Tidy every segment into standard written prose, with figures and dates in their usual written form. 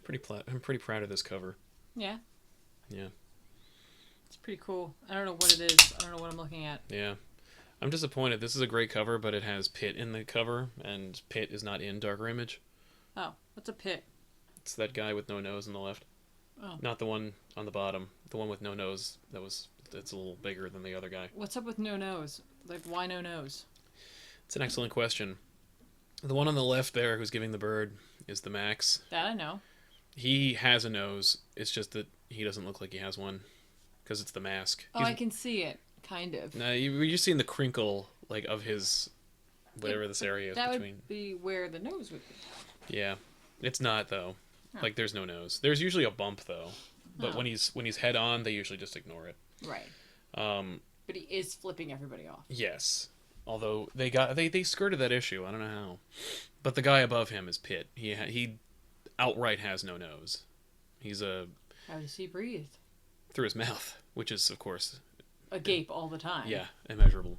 I'm pretty proud of this cover. Yeah. Yeah. It's pretty cool. I don't know what it is. I don't know what I'm looking at. Yeah. I'm disappointed. This is a great cover, but it has Pit in the cover, and Pit is not in Darker Image. Oh, what's a pit? It's that guy with no nose on the left. Oh. Not the one on the bottom. The one with no nose. It's a little bigger than the other guy. What's up with no nose? Like, why no nose? It's an excellent question. The one on the left there who's giving the bird is the Maxx. That I know. He has a nose. It's just that he doesn't look like he has one because it's the mask. Oh, I can see it, kind of. No, you're seeing the crinkle like of his whatever this area is that between. Would be where the nose would be. Yeah, it's not though. Huh. Like there's no nose. There's usually a bump though, but Oh. when he's head on, they usually just ignore it. Right. But he is flipping everybody off. Yes. Although they skirted that issue. I don't know how. But the guy above him is Pit. He outright has no nose. He's How does he breathe? through his mouth, which is of course Agape all the time. yeah, immeasurable.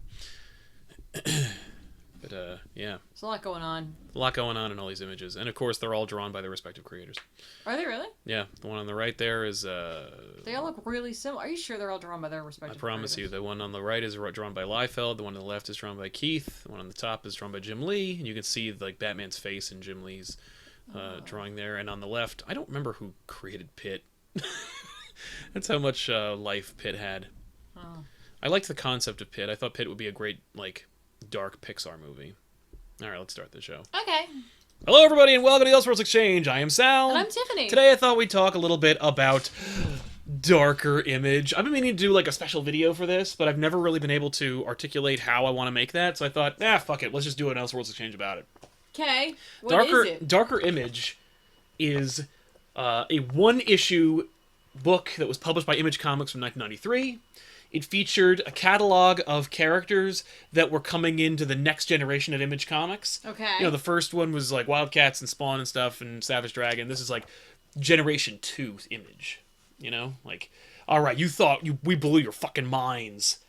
But yeah. There's a lot going on. A lot going on in all these images. And of course they're all drawn by their respective creators. Are they really? Yeah, the one on the right there is They all look really similar. Are you sure they're all drawn by their respective I promise creators? you, the one on the right is drawn by Liefeld, the one on the left is drawn by Keith, the one on the top is drawn by Jim Lee, and you can see like Batman's face in Jim Lee's drawing there. And on the left, I don't remember who created Pit. That's how much life Pit had. Oh. I liked the concept of Pit. I thought Pit would be a great like dark Pixar movie. All right, let's start the show. Okay. Hello, everybody, and welcome to the Elseworlds Exchange. I am Sal. And I'm Tiffany. Today I thought we'd talk a little bit about Darker Image. I've been meaning to do like a special video for this, but I've never really been able to articulate how I want to make that, so I thought, fuck it, let's just do an Elseworlds Exchange about it. Okay. What is it? Darker Image is a one-issue book that was published by Image Comics from 1993. It featured a catalog of characters that were coming into the next generation of Image Comics. Okay. You know, the first one was like Wildcats and Spawn and stuff and Savage Dragon. This is like Generation 2 Image. You know? Like, alright, we blew your fucking minds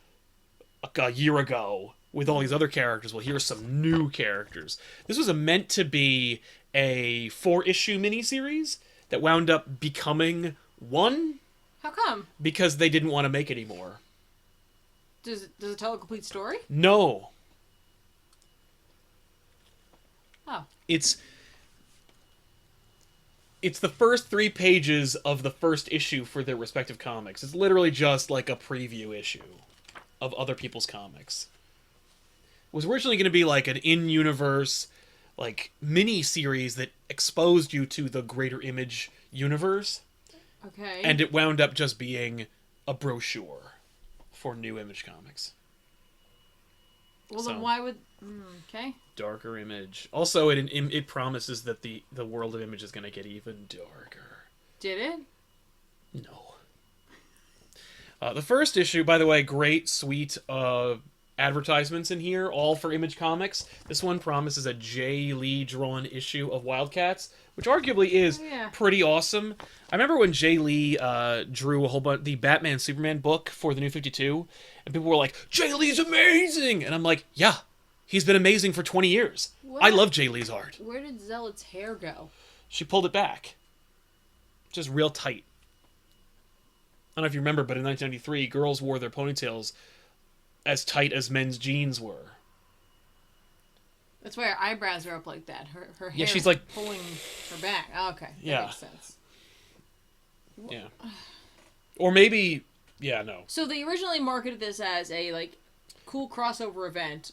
a year ago with all these other characters. Well, here's some new characters. This was meant to be a 4-issue miniseries that wound up becoming one. How come? Because they didn't want to make any more. Does it tell a complete story? No. Oh. It's the first 3 pages of the first issue for their respective comics. It's literally just like a preview issue of other people's comics. It was originally going to be like an in-universe, like, mini-series that exposed you to the greater Image universe. Okay. And it wound up just being a brochure for new Image Comics. Well, So, then why would... okay. Darker Image. Also, it promises that the world of Image is going to get even darker. Did it? No. The first issue, by the way, great, sweet advertisements in here, all for Image Comics. This one promises a Jay Lee drawn issue of Wildcats, which arguably is pretty awesome. I remember when Jay Lee drew a whole bunch the Batman Superman book for the New 52, and people were like, Jay Lee's amazing! And I'm like, yeah, he's been amazing for 20 years. I love Jay Lee's art. Where did Zealot's hair go? She pulled it back. Just real tight. I don't know if you remember, but in 1993, girls wore their ponytails as tight as men's jeans were. That's why her eyebrows are up like that. Her hair she's like pulling her back. Oh, okay. That makes sense. Yeah. Or maybe... Yeah, no. So they originally marketed this as a, like, cool crossover event.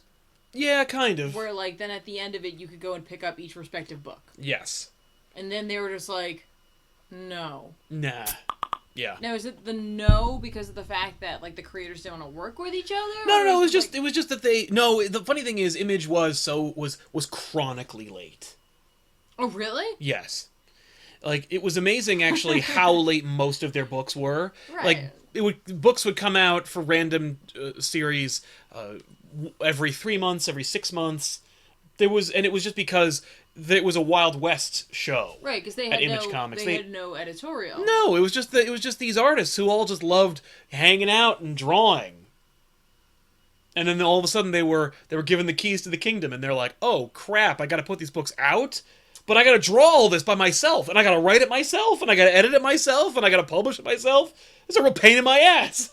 Yeah, kind of. Where, like, then at the end of it, you could go and pick up each respective book. Yes. And then they were just like, no. Nah. Yeah. Now, is it the no because of the fact that, like, the creators don't want to work with each other? No, it was just that they... No, the funny thing is, Image was chronically late. Oh, really? Yes. Like, it was amazing, actually, how late most of their books were. Right. Like, books would come out for random series every 3 months, every 6 months. It was just because it was a Wild West show. Right, because they had no editorial. No, it was just these artists who all just loved hanging out and drawing. And then all of a sudden they were given the keys to the kingdom, and they're like, "Oh crap! I got to put these books out." but I gotta draw all this by myself, and I gotta write it myself, and I gotta edit it myself, and I gotta publish it myself. It's a real pain in my ass.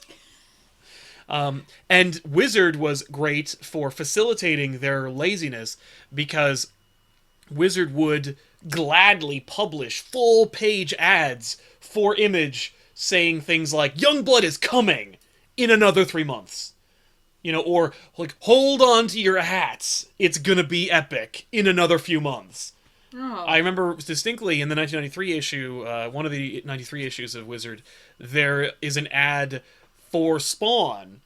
And Wizard was great for facilitating their laziness, because Wizard would gladly publish full-page ads for Image saying things like, Youngblood is coming in another 3 months. Or, like, hold on to your hats. It's gonna be epic in another few months. Oh. I remember distinctly in the 1993 issue, one of the 93 issues of Wizard, there is an ad for Spawn.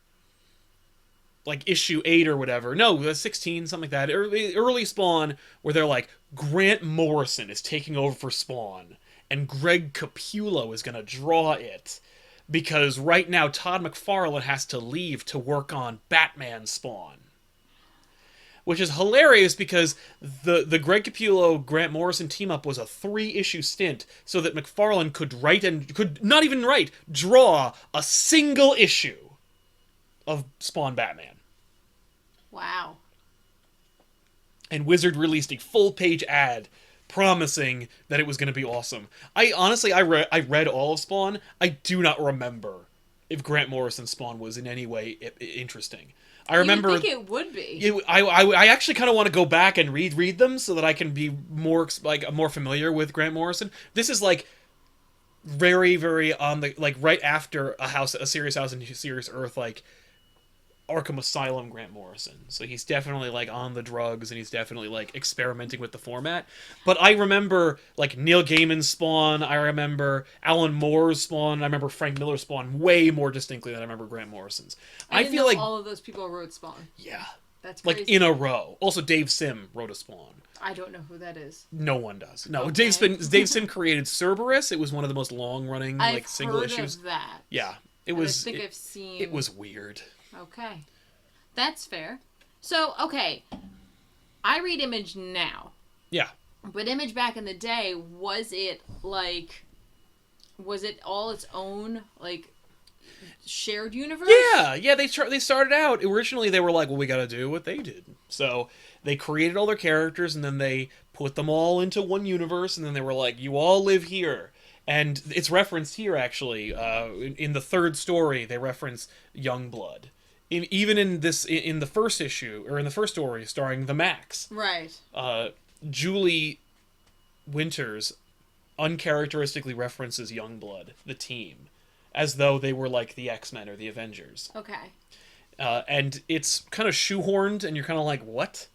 Like issue 8 or whatever. No, 16, something like that. Early Spawn, where they're like, Grant Morrison is taking over for Spawn, and Greg Capullo is going to draw it. Because right now, Todd McFarlane has to leave to work on Batman Spawn. Which is hilarious, because the Greg Capullo, Grant Morrison team-up was a 3-issue stint, so that McFarlane could not even write, draw a single issue of Spawn Batman. Wow. And Wizard released a full-page ad promising that it was going to be awesome. I read all of Spawn. I do not remember if Grant Morrison's Spawn was in any way interesting. I remember. You think it would be? I actually kind of want to go back and read them so that I can be more familiar with Grant Morrison. This is like very, very on the right after a Serious House and Serious Earth, like Arkham Asylum Grant Morrison. So he's definitely like on the drugs, and he's definitely like experimenting with the format. But I remember like Neil Gaiman's Spawn, I remember Alan Moore's Spawn, I remember Frank Miller's Spawn way more distinctly than I remember Grant Morrison's. I feel like all of those people wrote Spawn. Yeah. That's crazy. Like in a row. Also Dave Sim wrote a Spawn. I don't know who that is. No one does. No, okay. Dave Sim created Cerberus. It was one of the most long-running single issues. I've heard of that. Yeah. I think I've seen. It was weird. Okay. That's fair. So, okay. I read Image now. Yeah. But Image back in the day, was it all its own, like, shared universe? Yeah. They started out, originally they were like, well, we gotta do what they did. So, they created all their characters, and then they put them all into one universe, and then they were like, you all live here. And it's referenced here, actually. In the third story, they reference Youngblood. Even in the first issue, or in the first story, starring the Maxx. Right. Julie Winters uncharacteristically references Youngblood, the team, as though they were like the X-Men or the Avengers. Okay. And it's kind of shoehorned, and you're kind of like, what?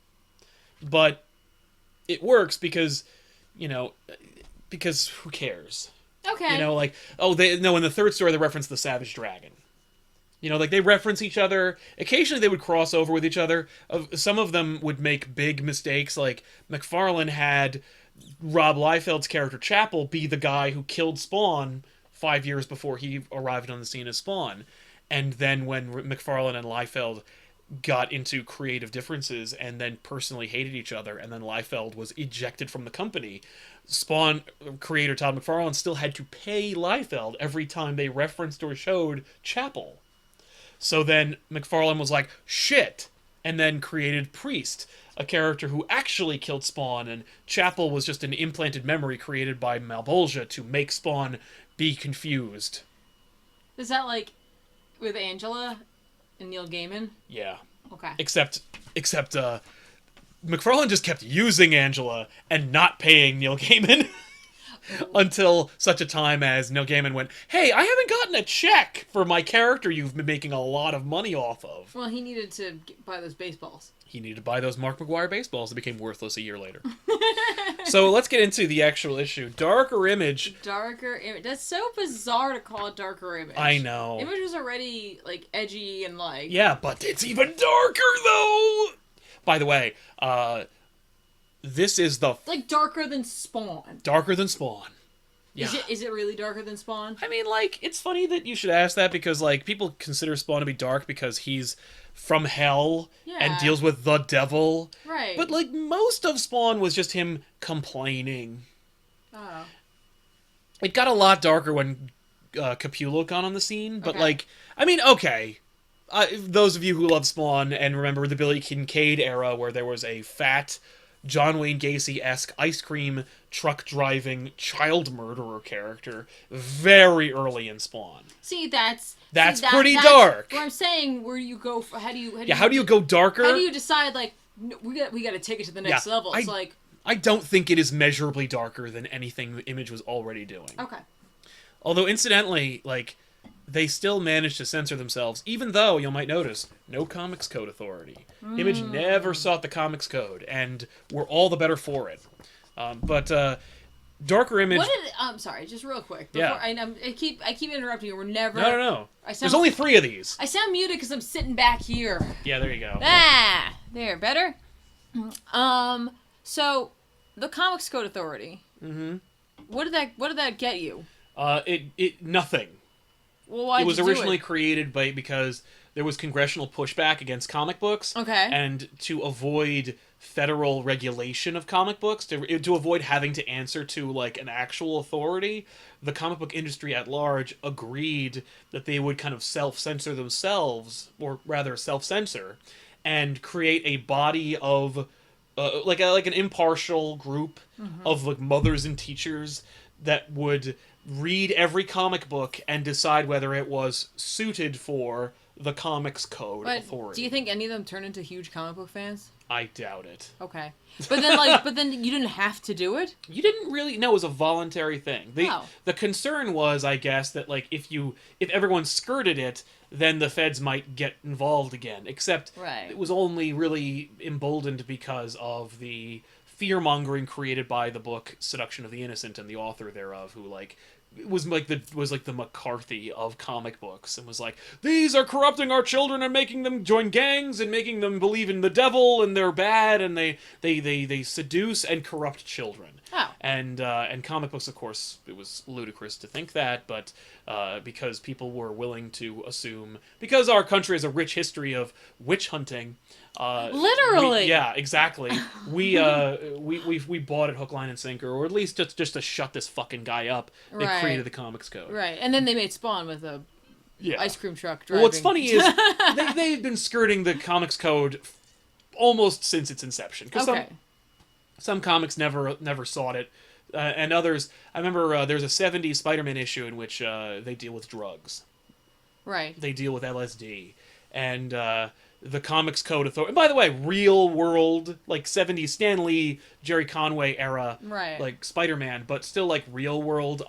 But it works because who cares? Okay. In the third story they reference the Savage Dragon. They reference each other. Occasionally they would cross over with each other. Some of them would make big mistakes, like McFarlane had Rob Liefeld's character Chapel be the guy who killed Spawn 5 years before he arrived on the scene as Spawn. And then when McFarlane and Liefeld got into creative differences and then personally hated each other, and then Liefeld was ejected from the company, Spawn creator Todd McFarlane still had to pay Liefeld every time they referenced or showed Chapel. So then McFarlane was like, shit, and then created Priest, a character who actually killed Spawn, and Chapel was just an implanted memory created by Malbolgia to make Spawn be confused. Is that like with Angela and Neil Gaiman? Yeah. Okay. Except McFarlane just kept using Angela and not paying Neil Gaiman. Until such a time as Neil Gaiman went, hey, I haven't gotten a check for my character you've been making a lot of money off of. Well, he needed to buy those baseballs. He needed to buy those Mark McGuire baseballs that became worthless a year later. So let's get into the actual issue. Darker Image. Darker Image. That's so bizarre to call it Darker Image. I know. Image was already, like, edgy and, like... Yeah, but it's even darker, though! By the way, this is the... Like, darker than Spawn. Darker than Spawn. Yeah. Is it really darker than Spawn? I mean, like, it's funny that you should ask that, because, like, people consider Spawn to be dark because he's from hell and deals with the devil. Right. But, like, most of Spawn was just him complaining. Oh. It got a lot darker when Capullo got on the scene, but, like, I mean, okay. Those of you who love Spawn and remember the Billy Kincaid era where there was a fat John Wayne Gacy-esque ice cream truck driving child murderer character very early in Spawn. See, that's pretty dark. What I'm saying, where do you go? How do you go darker? How do you decide, like, no, we got to take it to the next level? It's I don't think it is measurably darker than anything Image was already doing. Okay. Although, incidentally, like, they still managed to censor themselves, even though, you might notice, no Comics Code authority. Image never sought the Comics Code, and we're all the better for it. But Darker Image... I'm sorry, just real quick. Yeah. I keep interrupting you. We're never... No. There's only 3 of these. I sound muted because I'm sitting back here. Yeah, there you go. There, better? So, the Comics Code Authority. Mm-hmm. What did that get you? Nothing. Well, why it was originally created because there was congressional pushback against comic books. Okay. And to avoid federal regulation of comic books, to avoid having to answer to, like, an actual authority, the comic book industry at large agreed that they would kind of self-censor themselves, or rather self-censor, and create a body of, like an impartial group of, like, mothers and teachers that would read every comic book and decide whether it was suited for the Comics Code authority. Do you think any of them turn into huge comic book fans? I doubt it. Okay. But then you didn't have to do it? You didn't really... No, it was a voluntary thing. The concern was, I guess, that, like, if everyone skirted it, then the feds might get involved again. Except it was only really emboldened because of the fear-mongering created by the book Seduction of the Innocent and the author thereof, who, like, was like the McCarthy of comic books, and was like, these are corrupting our children and making them join gangs and making them believe in the devil and they're bad and they seduce and corrupt children. Oh. And comic books, of course, it was ludicrous to think that, but because people were willing to assume, because our country has a rich history of witch hunting. Literally. Yeah, exactly. We bought it hook, line, and sinker, or at least just to shut this fucking guy up. They created the Comics Code. Right, and then they made Spawn with a ice cream truck driving. Well, what's funny is they've been skirting the Comics Code almost since its inception. Because some comics never sought it, and others. I remember there's a '70s Spider-Man issue in which they deal with drugs. Right. They deal with LSD, and the Comics Code authority. And by the way, real world, like '70s Stan Lee, Jerry Conway era, like Spider-Man, but still like real world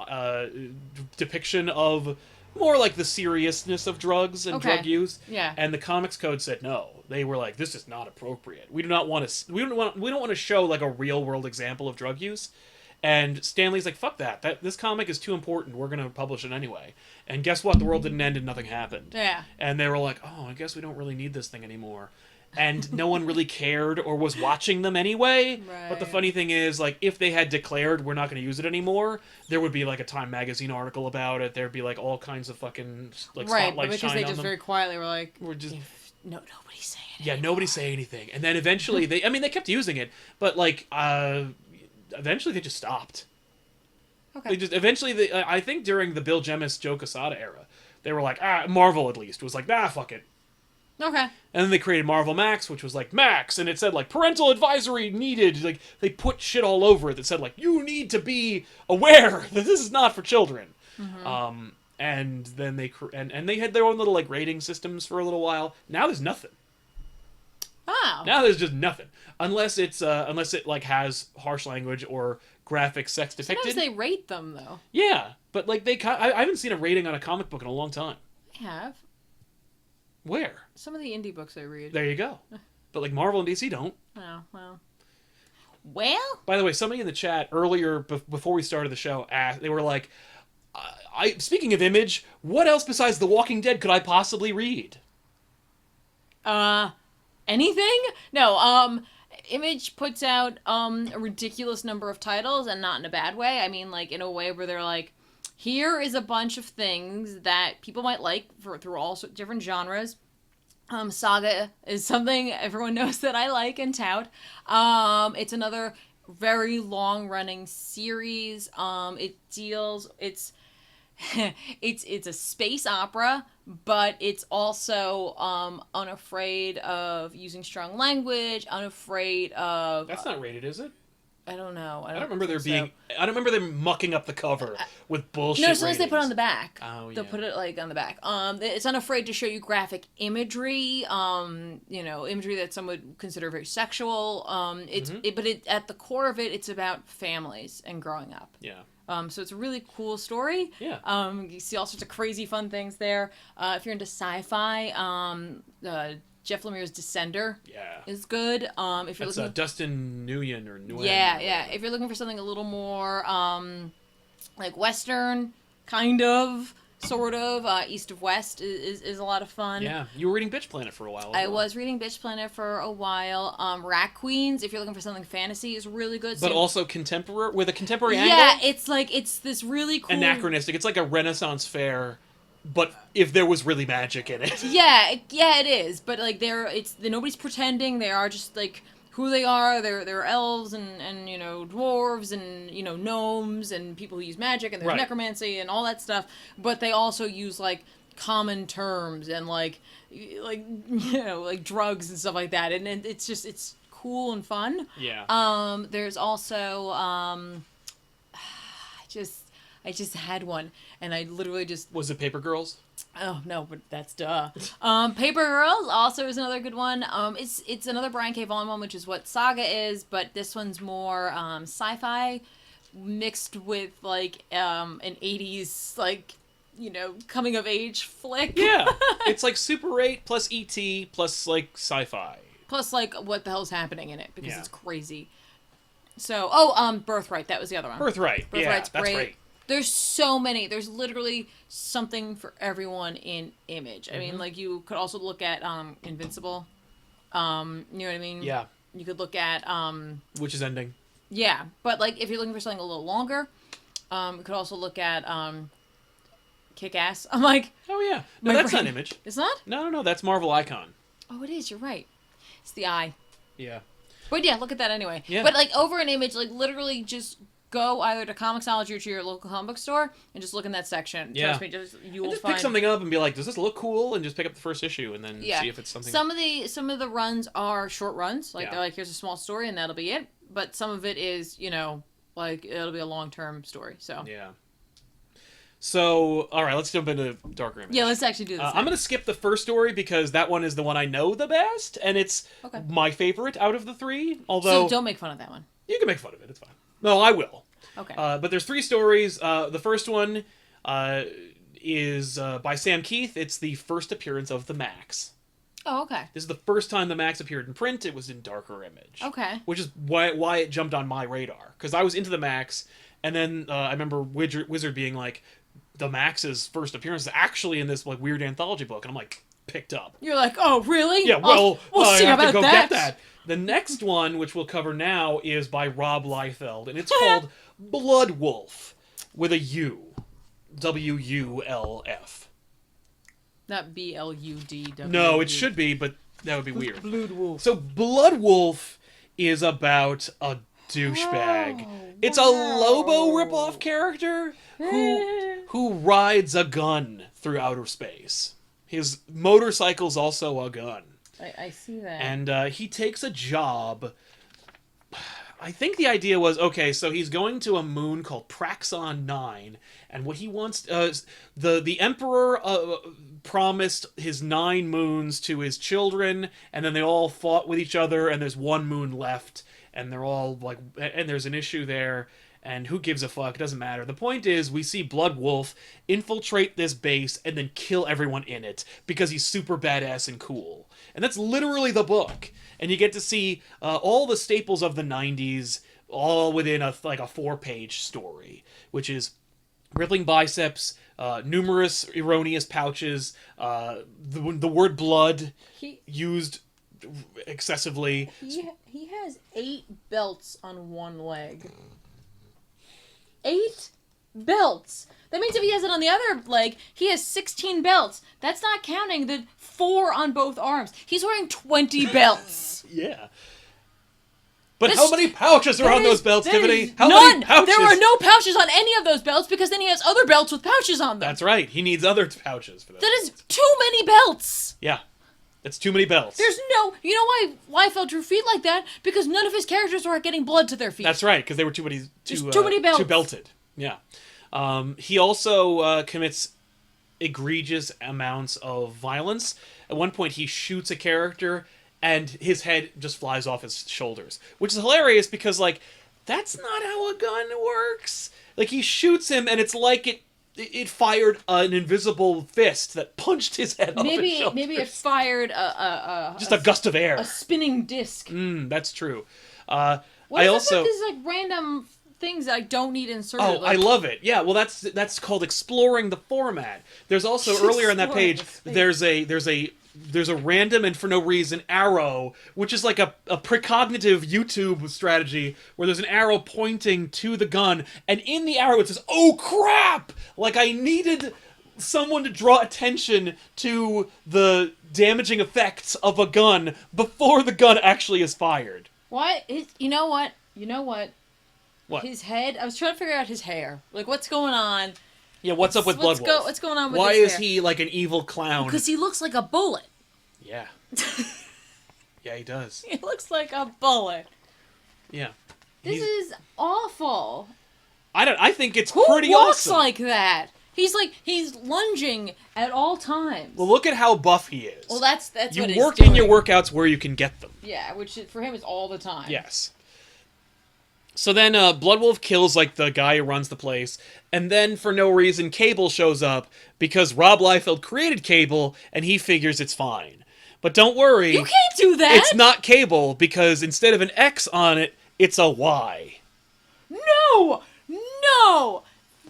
depiction of more like the seriousness of drugs and drug use. Yeah. And the Comics Code said no. They were like, this is not appropriate. We don't want to show like a real world example of drug use. And Stanley's like, fuck that. This comic is too important. We're going to publish it anyway. And guess what? The world didn't end and nothing happened. Yeah. And they were like, oh, I guess we don't really need this thing anymore. And no one really cared or was watching them anyway. Right. But the funny thing is, like, if they had declared we're not going to use it anymore, there would be, like, a Time magazine article about it. There'd be, like, all kinds of fucking, like, spotlights shining on them. Right, because they just very quietly were like, nobody's saying anything. Yeah, nobody's saying anything. And then eventually, they kept using it, but, like, eventually they just stopped. Okay. I think during the Bill Jemas, Joe Quesada era, they were like, Marvel at least was like, fuck it. Okay. And then they created Marvel Maxx, which was like Maxx, and it said like parental advisory needed. Like they put shit all over it that said like you need to be aware that this is not for children. Mm-hmm. And then they had their own little like rating systems for a little while. Now there's nothing. Oh. Now there's just nothing unless it like has harsh language or graphic sex depicted. Sometimes they rate them though. Yeah, but like I haven't seen a rating on a comic book in a long time. I have. Where? Some of the indie books I read. There you go. But like Marvel and DC don't. Oh, well. Well? By the way, somebody in the chat earlier, before we started the show, asked, they were like, speaking of Image, what else besides The Walking Dead could I possibly read? Anything? No, Image puts out a ridiculous number of titles, and not in a bad way. I mean, like, in a way where they're like, here is a bunch of things that people might like through all different genres. Saga is something everyone knows that I like and tout. It's another very long-running series. it's a space opera, but it's also unafraid of using strong language, unafraid of. That's not rated, is it? I don't know. I don't remember there think so. being. I don't remember them mucking up the cover with bullshit. No, as long as they put it ratings. on the back. Oh, yeah. They'll put it like on the back. It's unafraid to show you graphic imagery. Imagery that some would consider very sexual. But at the core of it, it's about families and growing up. Yeah. So it's a really cool story. Yeah. You see all sorts of crazy fun things there. If you're into sci-fi, Jeff Lemire's Descender is good. If you're That's looking, Dustin Nguyen or Nguyen. yeah. If you're looking for something a little more like Western, kind of, sort of, East of West is a lot of fun. Yeah, you were reading Bitch Planet for a while. I was reading Bitch Planet for a while. Rat Queens, if you're looking for something fantasy, is really good. But also contemporary, with a contemporary yeah, angle. Yeah, it's this really cool. Anachronistic. It's like a Renaissance fair, but if there was really magic in it. Yeah, it is. But like nobody's pretending. They are just like who they are. They're elves and dwarves and gnomes and people who use magic and there's necromancy and all that stuff. But they also use like common terms and like drugs and stuff like that. And it's cool and fun. Yeah. There's also I just had one, and I literally just... Was it Paper Girls? Oh, no, but that's duh. Paper Girls also is another good one. It's another Brian K. Vaughan one, which is what Saga is, but this one's more sci-fi mixed with, like, an 80s, like, coming-of-age flick. Yeah. It's like Super 8 plus E.T. plus, like, sci-fi. Plus, like, what the hell's happening in it, because it's crazy. So, Birthright, that was the other one. Birthright's Birthright's that's great. There's so many. There's literally something for everyone in Image. I mean, like, you could also look at Invincible. You know what I mean? Yeah. You could look at... Which is ending. Yeah, but, like, if you're looking for something a little longer, you could also look at Kick-Ass. I'm like... Oh, yeah. No, that's not Image. It's not? No, that's Marvel Icon. Oh, it is. You're right. It's the eye. Yeah. But, yeah, look at that anyway. Yeah. But, like, over an Image, like, literally just... Go either to Comixology or to your local comic book store and just look in that section. Yeah. Trust me, you will just find... pick something up and be like, does this look cool? And just pick up the first issue and then see if it's something... Some of the runs are short runs. Like, they're like, here's a small story and that'll be it. But some of it is, like, it'll be a long-term story, so... Yeah. So, all right, let's jump into Darker Image. Yeah, let's actually do this. I'm going to skip the first story because that one is the one I know the best, and it's my favorite out of the three, although... So don't make fun of that one. You can make fun of it, it's fine. No, I will. Okay. But there's three stories. The first one is by Sam Keith. It's the first appearance of the Maxx. Oh, okay. This is the first time the Maxx appeared in print. It was in Darker Image. Okay. Which is why it jumped on my radar. Because I was into the Maxx, and then I remember Wizard being like, the Maxx's first appearance is actually in this like weird anthology book. And I'm like, picked up. You're like, oh, really? Yeah, well, we'll I see have about to go that. get that. The next one, which we'll cover now, is by Rob Liefeld, and it's called Bloodwulf, with a U. W-U-L-F. Not B-L-U-D-W. No, it should be, but that would be weird. Bloodwulf. So Bloodwulf is about a douchebag. It's a Lobo ripoff character who rides a gun through outer space. His motorcycle's also a gun. I see that. And he takes a job. I think the idea was, okay, so he's going to a moon called Praxon 9, and what he wants... the Emperor promised his 9 moons to his children, and then they all fought with each other, and there's 1 moon left, and they're all, like... And there's an issue there, and who gives a fuck? It doesn't matter. The point is, we see Bloodwulf infiltrate this base and then kill everyone in it, because he's super badass and cool. And that's literally the book. And you get to see all the staples of the 90s all within a 4-page story, which is rippling biceps, numerous erroneous pouches, the word blood used excessively. He has 8 belts on one leg. 8 belts! That means if he has it on the other leg, he has 16 belts. That's not counting the 4 on both arms. He's wearing 20 belts. Yeah. But how many pouches are on those belts, Tiffany? How none. many pouches? There are no pouches on any of those belts because then he has other belts with pouches on them. That's right. He needs other pouches for that. That is too many belts. Yeah. That's too many belts. There's no... You know why Liefeld drew feet like that? Because none of his characters were getting blood to their feet. That's right, because they were too many belts. Too belted. Yeah. He also commits egregious amounts of violence. At one point, he shoots a character, and his head just flies off his shoulders. Which is hilarious, because, like, that's not how a gun works. Like, he shoots him, and it's like it fired an invisible fist that punched his head off his shoulders. Maybe it fired a gust of air. A spinning disc. That's true. What is it with these, like, random things that I don't need inserted? Oh, I love it. Yeah, well, that's called exploring the format. There's also, earlier on that page, there's a random and for no reason arrow, which is like a precognitive YouTube strategy where there's an arrow pointing to the gun, and in the arrow it says, "Oh crap!" Like I needed someone to draw attention to the damaging effects of a gun before the gun actually is fired. What? You know what? What? His head, I was trying to figure out his hair. Like, what's going on? Yeah, what's up with Bloodwulf? What's going on with Why his is hair? he like an evil clown? Because he looks like a bullet. Yeah. Yeah, he does. He looks like a bullet. Yeah. This is awful. I think it's Who pretty walks awesome. like that? He's lunging at all times. Well, look at how buff he is. Well, that's what he's You work doing. in your workouts where you can get them. Yeah, which for him is all the time. Yes. So then Bloodwulf kills like the guy who runs the place, and then for no reason Cable shows up because Rob Liefeld created Cable and he figures it's fine. But don't worry. You can't do that. It's not Cable because instead of an X on it, it's a Y. No!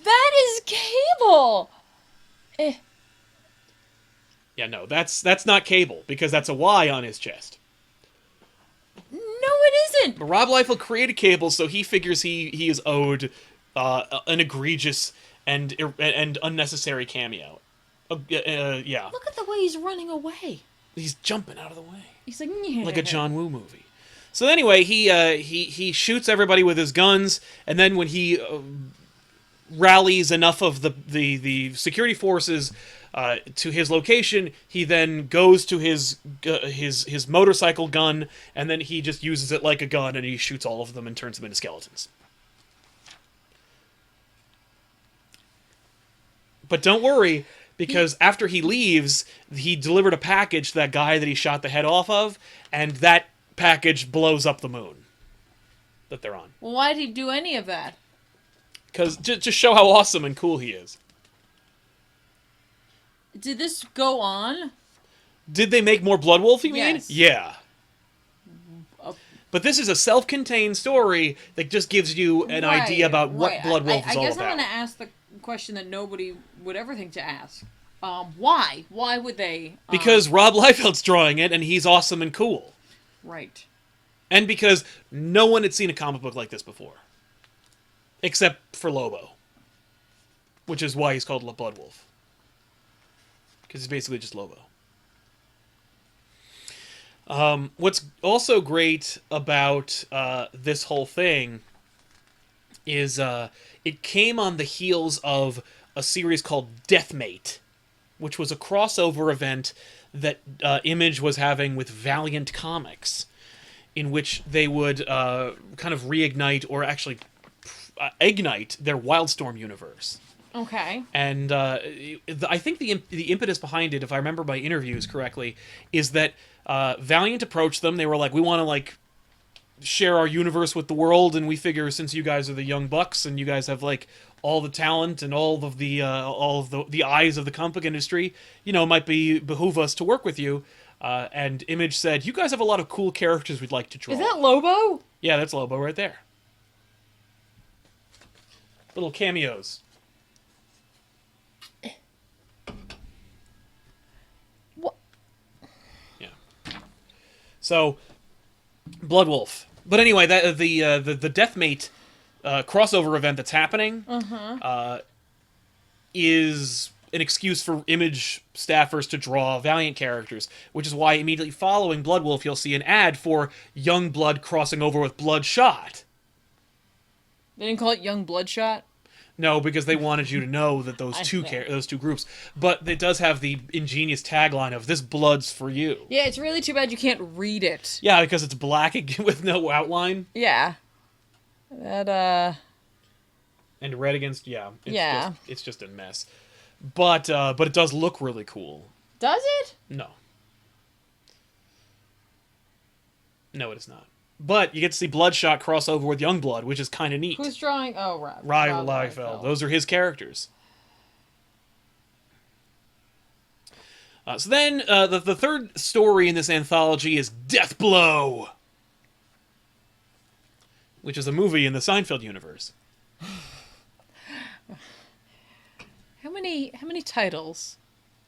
That is Cable. Yeah, no, that's not Cable because that's a Y on his chest. No, it isn't. But Rob Liefeld created Cable, so he figures he is owed an egregious and unnecessary cameo. Yeah. Look at the way he's running away. He's jumping out of the way. He's like, yeah. Like a John Woo movie. So anyway, he shoots everybody with his guns, and then when he rallies enough of the security forces to his location, he then goes to his motorcycle gun, and then he just uses it like a gun, and he shoots all of them and turns them into skeletons. But don't worry, because after he leaves, he delivered a package to that guy that he shot the head off of, and that package blows up the moon that they're on. Well, why did he do any of that? Because to show how awesome and cool he is. Did this go on? Did they make more Bloodwulf, you mean? Yes. Yeah. But this is a self-contained story that just gives you an idea about what Bloodwulf is all about. I guess I'm going to ask the question that nobody would ever think to ask. Why? Why would they? Because Rob Liefeld's drawing it, and he's awesome and cool. Right. And because no one had seen a comic book like this before. Except for Lobo. Which is why he's called Bloodwulf. Because he's basically just Lobo. What's also great about this whole thing is it came on the heels of a series called Deathmate, which was a crossover event that Image was having with Valiant Comics, in which they would kind of reignite or actually ignite their Wildstorm universe. Okay. And I think the impetus behind it, if I remember my interviews correctly, is that Valiant approached them. They were like, we want to like share our universe with the world, and we figure since you guys are the young bucks and you guys have like all the talent and all of the eyes of the comic industry, you know, it might behoove us to work with you. And Image said, you guys have a lot of cool characters we'd like to draw. Is that Lobo? Yeah, that's Lobo right there. Little cameos. What? Yeah. So, Bloodwulf. But anyway, that the Deathmate crossover event that's happening is an excuse for Image staffers to draw Valiant characters, which is why immediately following Bloodwulf, you'll see an ad for Young Blood crossing over with Bloodshot. They didn't call it Young Bloodshot? No, because they wanted you to know that those two groups. But it does have the ingenious tagline of "This blood's for you." Yeah, it's really too bad you can't read it. Yeah, because it's black with no outline. Yeah. That And red against Yeah. It's just a mess. But it does look really cool. Does it? No. No, it is not. But you get to see Bloodshot cross over with Youngblood, which is kind of neat. Who's drawing? Oh, Rob Liefeld. Those are his characters. So then, the third story in this anthology is Deathblow, which is a movie in the Seinfeld universe. How many titles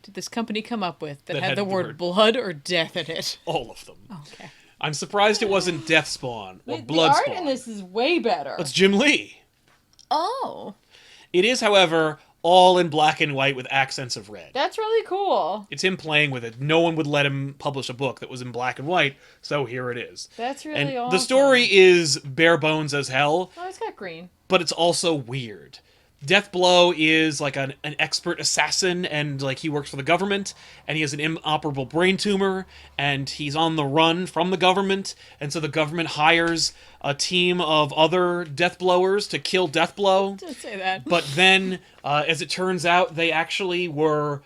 did this company come up with that had the word blood or death in it? All of them. Okay. I'm surprised it wasn't Deathspawn or Bloodspawn. The art in this is way better. It's Jim Lee. Oh. It is, however, all in black and white with accents of red. That's really cool. It's him playing with it. No one would let him publish a book that was in black and white, so here it is. That's really and awesome. The story is bare bones as hell. Oh, it's got green. But it's also weird. Deathblow is like an expert assassin, and like he works for the government, and he has an inoperable brain tumor, and he's on the run from the government, and so the government hires a team of other Deathblowers to kill Deathblow. Didn't say that. But then, as it turns out, they actually were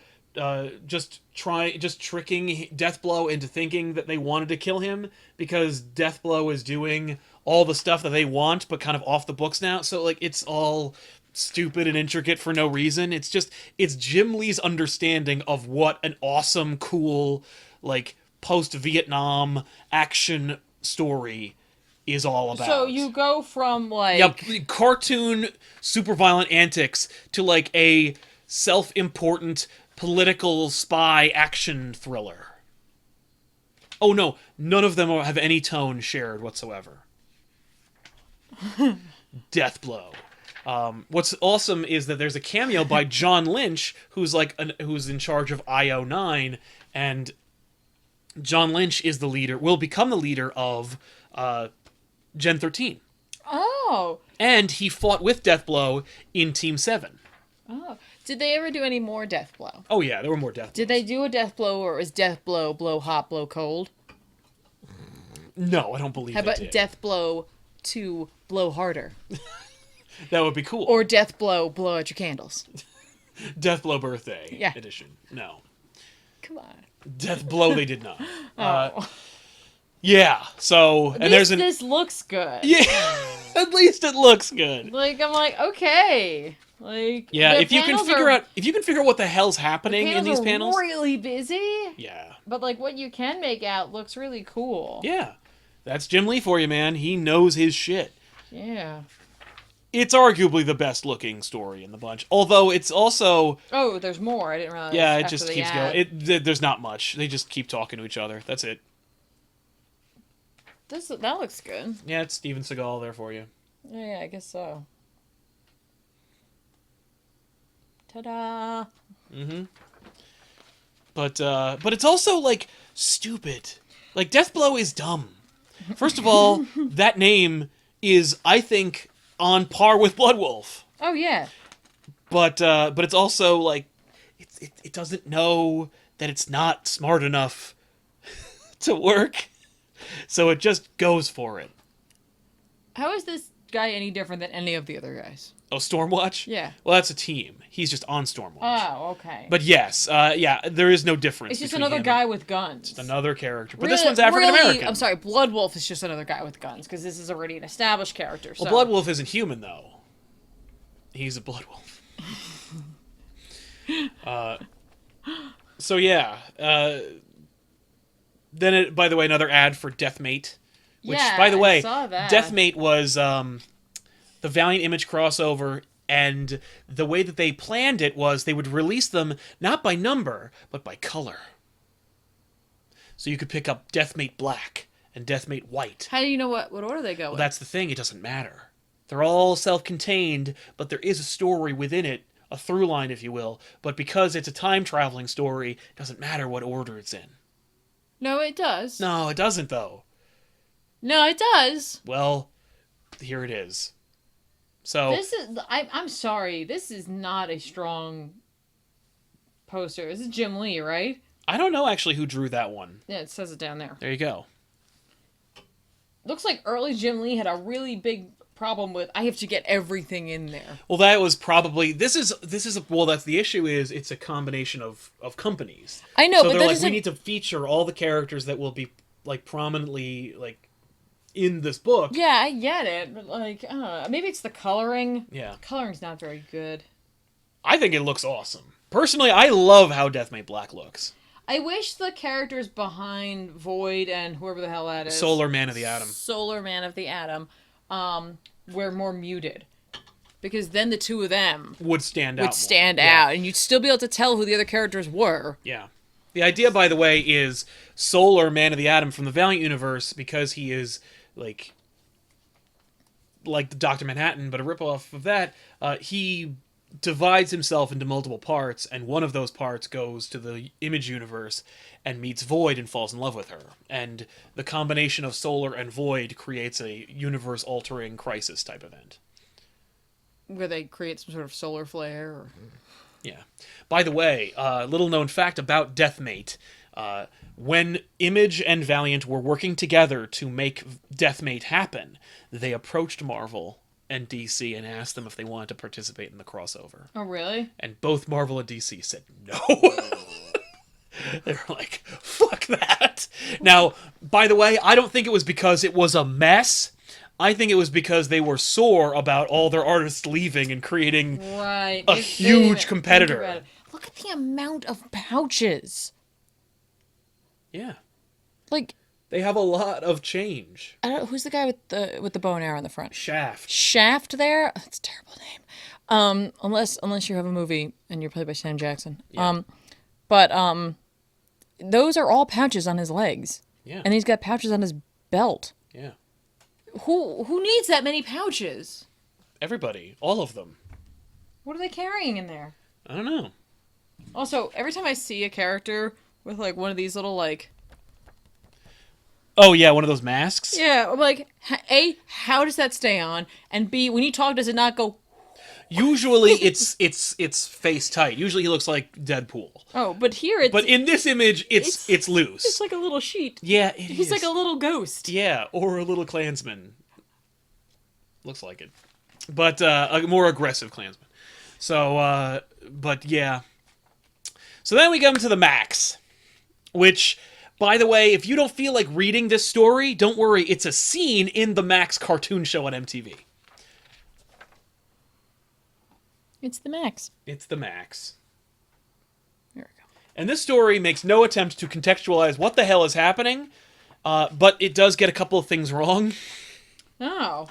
just tricking Deathblow into thinking that they wanted to kill him, because Deathblow is doing all the stuff that they want, but kind of off the books now. So like it's all stupid and intricate for no reason. It's Jim Lee's understanding of what an awesome, cool, like post-Vietnam action story is all about. So you go from like cartoon super violent antics to like a self-important political spy action thriller. Oh no, none of them have any tone shared whatsoever. Deathblow. What's awesome is that there's a cameo by John Lynch, who's who's in charge of IO9, and John Lynch is the leader, will become the leader of Gen 13. Oh. And he fought with Deathblow in Team 7. Oh. Did they ever do any more Deathblow? Oh yeah, there were more Deathblows. Did they do a Deathblow, or is Deathblow blow hot, blow cold? No, I don't believe How about did. Deathblow to blow harder? That would be cool. Or Deathblow, blow out your candles. Deathblow birthday edition. No. Come on. Deathblow they did not. Oh. Yeah, so... At least this looks good. Yeah, at least it looks good. Like, I'm like, okay. Like, yeah, if you can figure out what the hell's happening in these panels... are really busy. Yeah. But, like, what you can make out looks really cool. Yeah. That's Jim Lee for you, man. He knows his shit. Yeah. It's arguably the best looking story in the bunch. Although it's also... Oh, there's more. I didn't realize. Yeah, it just keeps going. There's not much. They just keep talking to each other. That's it. That looks good. Yeah, it's Steven Seagal there for you. Yeah, I guess so. Ta-da! Mm-hmm. But it's also, like, stupid. Like, Deathblow is dumb. First of all, that name is, I think, on par with Bloodwulf. Oh, yeah. But it's also, like, it doesn't know that it's not smart enough to work. So it just goes for it. How is this guy any different than any of the other guys? Oh, Stormwatch? Yeah. Well, that's a team. He's just on Stormwatch. Oh, okay. But yes, there is no difference. It's just another guy with guns. Just another character. But this one's African-American. Really, I'm sorry, Bloodwulf is just another guy with guns, because this is already an established character. So. Well, Bloodwulf isn't human, though. He's a Bloodwulf. So, yeah. Then, by the way, another ad for Deathmate. Which, by the way, I saw that. Deathmate was the Valiant Image crossover, and the way that they planned it was they would release them not by number, but by color. So you could pick up Deathmate Black and Deathmate White. How do you know what order they go Well, in? that's the thing. It doesn't matter. They're all self-contained, but there is a story within it a through line, if you will. But because it's a time traveling story, it doesn't matter what order it's in. No, it does. No, it doesn't, though. No, it does. Well, here it is. So This is. I'm sorry. This is not a strong poster. This is Jim Lee, right? I don't know actually who drew that one. Yeah, it says it down there. There you go. Looks like early Jim Lee had a really big problem with, I have to get everything in there. Well, that was probably well. That's the issue. Is it's a combination of companies. I know, so but they're that like, doesn't... we need to feature all the characters that will be like prominently like in this book. Yeah, I get it, but like, I don't know. Maybe it's the coloring. Yeah, The coloring's not very good. I think it looks awesome. Personally, I love how Deathmate Black looks. I wish the characters behind Void and whoever the hell that is, Solar Man of the Atom. Solar Man of the Atom, were more muted, because then the two of them Would stand out, and you'd still be able to tell who the other characters were. Yeah. The idea, by the way, is Solar Man of the Atom from the Valiant universe, because he is like the Dr. Manhattan, but a ripoff of that. He divides himself into multiple parts, and one of those parts goes to the Image universe and meets Void and falls in love with her. And the combination of Solar and Void creates a universe-altering crisis type event. Where they create some sort of solar flare. Or... Yeah. By the way, little known fact about Deathmate. When Image and Valiant were working together to make Deathmate happen, they approached Marvel and DC and asked them if they wanted to participate in the crossover. Oh, really? And both Marvel and DC said no. They were like, fuck that. Now, by the way, I don't think it was because it was a mess. I think it was because they were sore about all their artists leaving and creating a huge competitor. Look at the amount of pouches. Yeah. Like... They have a lot of change. I don't, who's the guy with the bow and arrow in the front? Shaft there? Oh, that's a terrible name. Unless you have a movie and you're played by Sam Jackson. Yeah. Those are all pouches on his legs. Yeah. And he's got pouches on his belt. Yeah. Who needs that many pouches? Everybody. All of them. What are they carrying in there? I don't know. Also, every time I see a character with like one of these little like... Oh, yeah, one of those masks? Yeah, I'm like, A, how does that stay on? And B, when you talk, does it not go... Usually it's face tight. Usually he looks like Deadpool. Oh, but here it's... But in this image, it's loose. It's like a little sheet. Yeah, He's like a little ghost. Yeah, or a little Klansman. Looks like it. But a more aggressive Klansman. So, but yeah. So then we come to the Maxx, which... By the way, if you don't feel like reading this story, don't worry. It's a scene in the Maxx cartoon show on MTV. It's the Maxx. It's the Maxx. There we go. And this story makes no attempt to contextualize what the hell is happening, but it does get a couple of things wrong. Oh.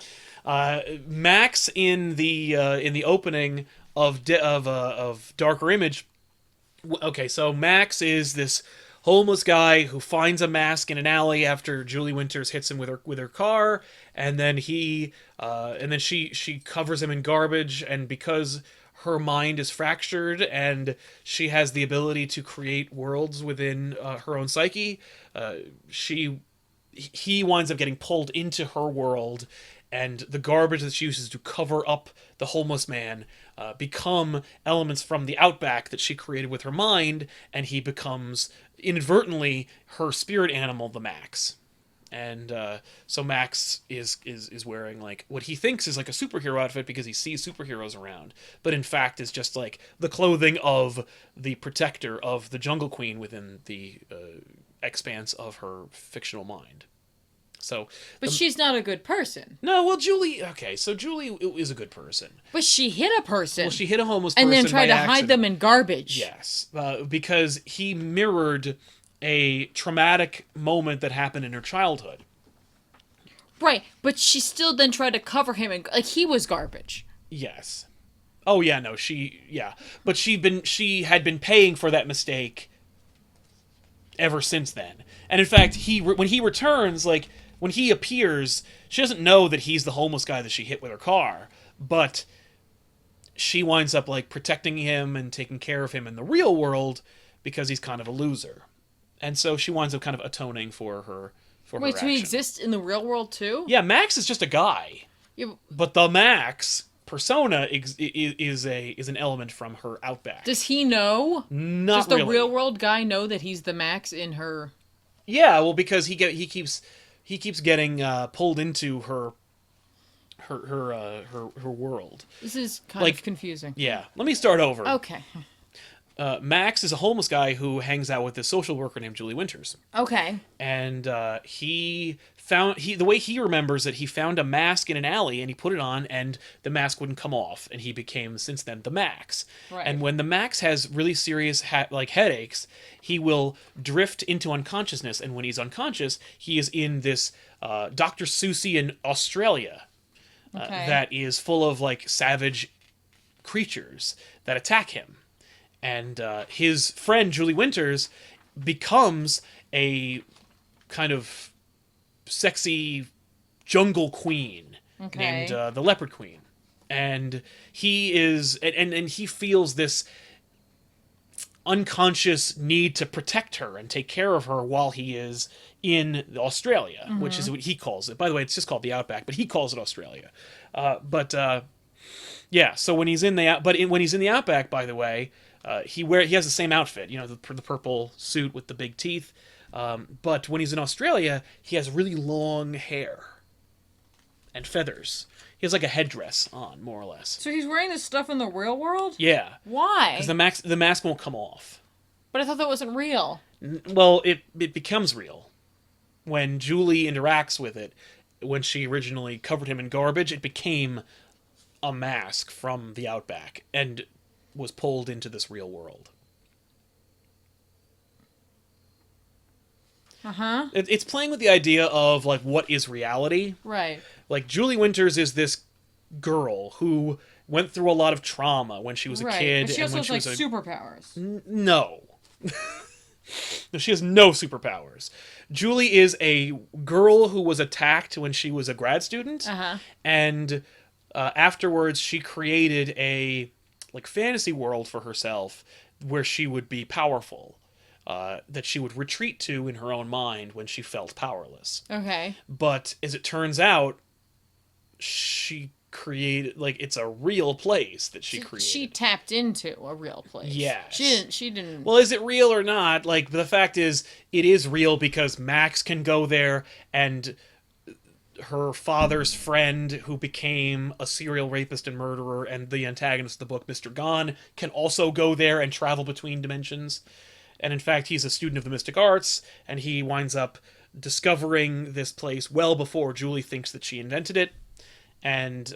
Maxx in the opening of Darker Image. Okay, so Maxx is this homeless guy who finds a mask in an alley after Julie Winters hits him with her car, and then she covers him in garbage, and because her mind is fractured and she has the ability to create worlds within her own psyche, he winds up getting pulled into her world, and the garbage that she uses to cover up the homeless man become elements from the outback that she created with her mind, and he becomes inadvertently her spirit animal, the Maxx. And so Maxx is wearing like what he thinks is like a superhero outfit because he sees superheroes around, but in fact is just like the clothing of the protector of the Jungle Queen within the expanse of her fictional mind. So, but she's not a good person. No, well, Julie... Okay, so Julie is a good person. But she hit a person. Well, she hit a homeless person and then tried to hide them in garbage. Yes, because he mirrored a traumatic moment that happened in her childhood. Right, but she still then tried to cover him, and like he was garbage. Yes. Oh yeah, no, but she had been paying for that mistake ever since then. And in fact, when he returns, like when he appears, she doesn't know that he's the homeless guy that she hit with her car, but she winds up like protecting him and taking care of him in the real world because he's kind of a loser. And so she winds up kind of atoning for her Wait, her so he action. exists in the real world too? Yeah, Maxx is just a guy. Yeah, But the Maxx persona is an element from her Outback. does he know? Not Does the really. real world guy know that he's the Maxx in her? Yeah, well, because he keeps getting pulled into her world. This is kind of confusing. Yeah, let me start over. Okay. Maxx is a homeless guy who hangs out with this social worker named Julie Winters, Okay. and the way he remembers it, he found a mask in an alley and he put it on, and the mask wouldn't come off, and he became since then the Maxx. Right. And when the Maxx has really serious headaches, he will drift into unconsciousness, and when he's unconscious, he is in this Dr. Seussian Australia Okay. that is full of like savage creatures that attack him. And his friend Julie Winters becomes a kind of sexy jungle queen named the Leopard Queen, and he is and he feels this unconscious need to protect her and take care of her while he is in Australia, which is what he calls it. By the way, it's just called the Outback, but he calls it Australia. Yeah. So when he's in the Outback, by the way. He has the same outfit, the purple suit with the big teeth. But when he's in Australia, he has really long hair and feathers. He has like a headdress on, more or less. So he's wearing this stuff in the real world? Yeah, Why? because the mask won't come off. But I thought that wasn't real. Well, it becomes real when Julie interacts with it. When she originally covered him in garbage, it became a mask from the Outback and was pulled into this real world. Uh-huh. It's playing with the idea of like what is reality. Right. Like Julie Winters is this girl who went through a lot of trauma when she was a kid. And she also when has she was superpowers. No. No, she has no superpowers. Julie is a girl who was attacked when she was a grad student. Uh-huh. And afterwards she created a like fantasy world for herself where she would be powerful, that she would retreat to in her own mind when she felt powerless. Okay. But as it turns out, she created like it's a real place that she created. She tapped into a real place. Yes. She didn't. Well, is it real or not? Like the fact is it is real because Maxx can go there, and her father's friend, who became a serial rapist and murderer and the antagonist of the book, Mr. Gone, can also go there and travel between dimensions. And in fact, he's a student of the mystic arts, and he winds up discovering this place well before Julie thinks that she invented it. And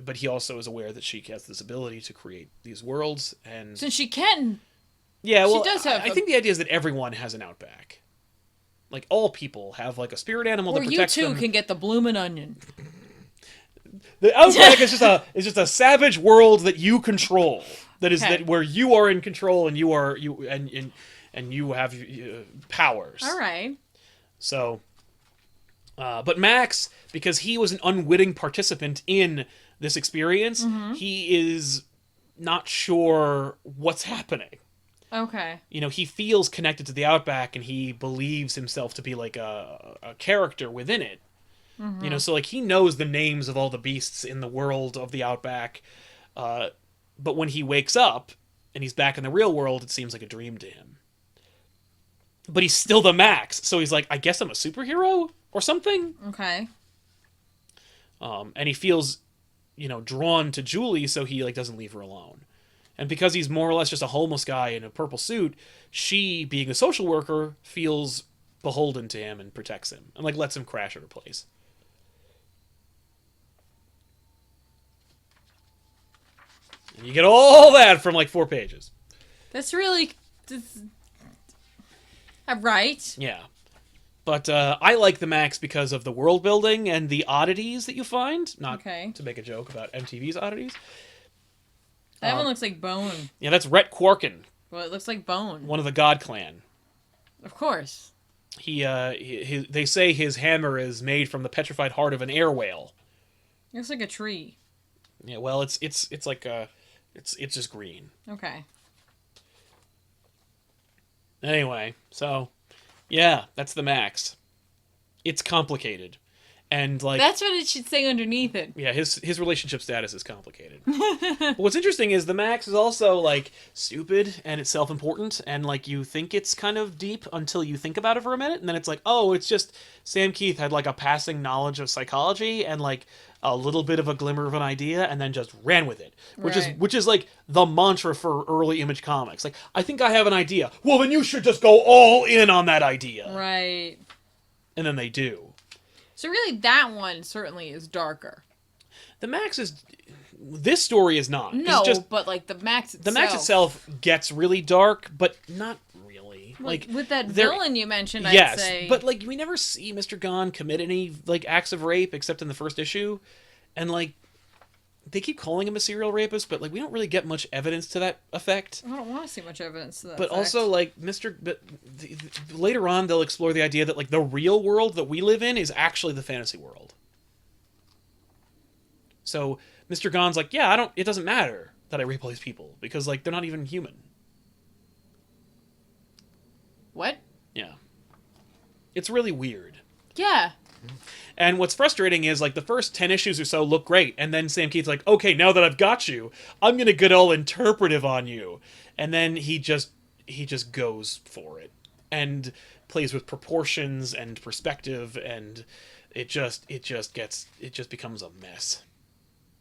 but he also is aware that she has this ability to create these worlds. And since she can. Yeah, well, she does have I think the idea is that everyone has an Outback. Like, all people have, like, a spirit animal that protects them. Or you too can get the bloomin' onion. The Outback is just a savage world that you control. That is where you are in control and you have powers. All right. So, but Maxx, because he was an unwitting participant in this experience, he is not sure what's happening. Okay. He feels connected to the Outback, and he believes himself to be like a character within it. So like he knows the names of all the beasts in the world of the Outback, but when he wakes up and he's back in the real world, it seems like a dream to him. But he's still the Maxx, so he's like, I guess I'm a superhero or something. Okay. And he feels, drawn to Julie, so he like doesn't leave her alone. And because he's more or less just a homeless guy in a purple suit, she, being a social worker, feels beholden to him and protects him. And, like, lets him crash at her place. And you get all that from, like, 4 pages. That's really... right. Yeah. But I like the Maxx because of the world building and the oddities that you find. Not to make a joke about MTV's oddities. That one looks like bone. Yeah, that's Rhett Quarkin. Well, it looks like bone. One of the God Clan. Of course. They say his hammer is made from the petrified heart of an air whale. It looks like a tree. Yeah, well, it's like it's just green. Okay. Anyway, so yeah, that's the Maxx. It's complicated, and like That's what it should say underneath it. yeah, his relationship status is complicated. But what's interesting is the Maxx is also like stupid and it's self-important, and like you think it's kind of deep until you think about it for a minute, and then it's like, oh, it's just Sam Keith had like a passing knowledge of psychology and like a little bit of a glimmer of an idea, and then just ran with it, Right. which is like the mantra for early Image Comics. Like, I think I have an idea. Well, then you should just go all in on that idea, Right. and then they do. So really, that one certainly is darker. The Maxx is. This story is not. No, It's just but like the Maxx itself. the Maxx itself gets really dark, but not really. Like with that there- villain you mentioned, yes, I'd say. but like we never see Mr. Gon commit any like acts of rape except in the first issue, and like they keep calling him a serial rapist, but like we don't really get much evidence to that effect. I don't want to see much evidence to that. But fact. also like later on they'll explore the idea that like the real world that we live in is actually the fantasy world. So Mr. Gon's like, yeah, it doesn't matter that I rape all these people because like they're not even human. What? Yeah. It's really weird. Yeah. And what's frustrating is like the first 10 issues or so look great, and then Sam Keith's like, okay, now that I've got you, I'm gonna get all interpretive on you. And then he just goes for it. And plays with proportions and perspective, and it just becomes a mess.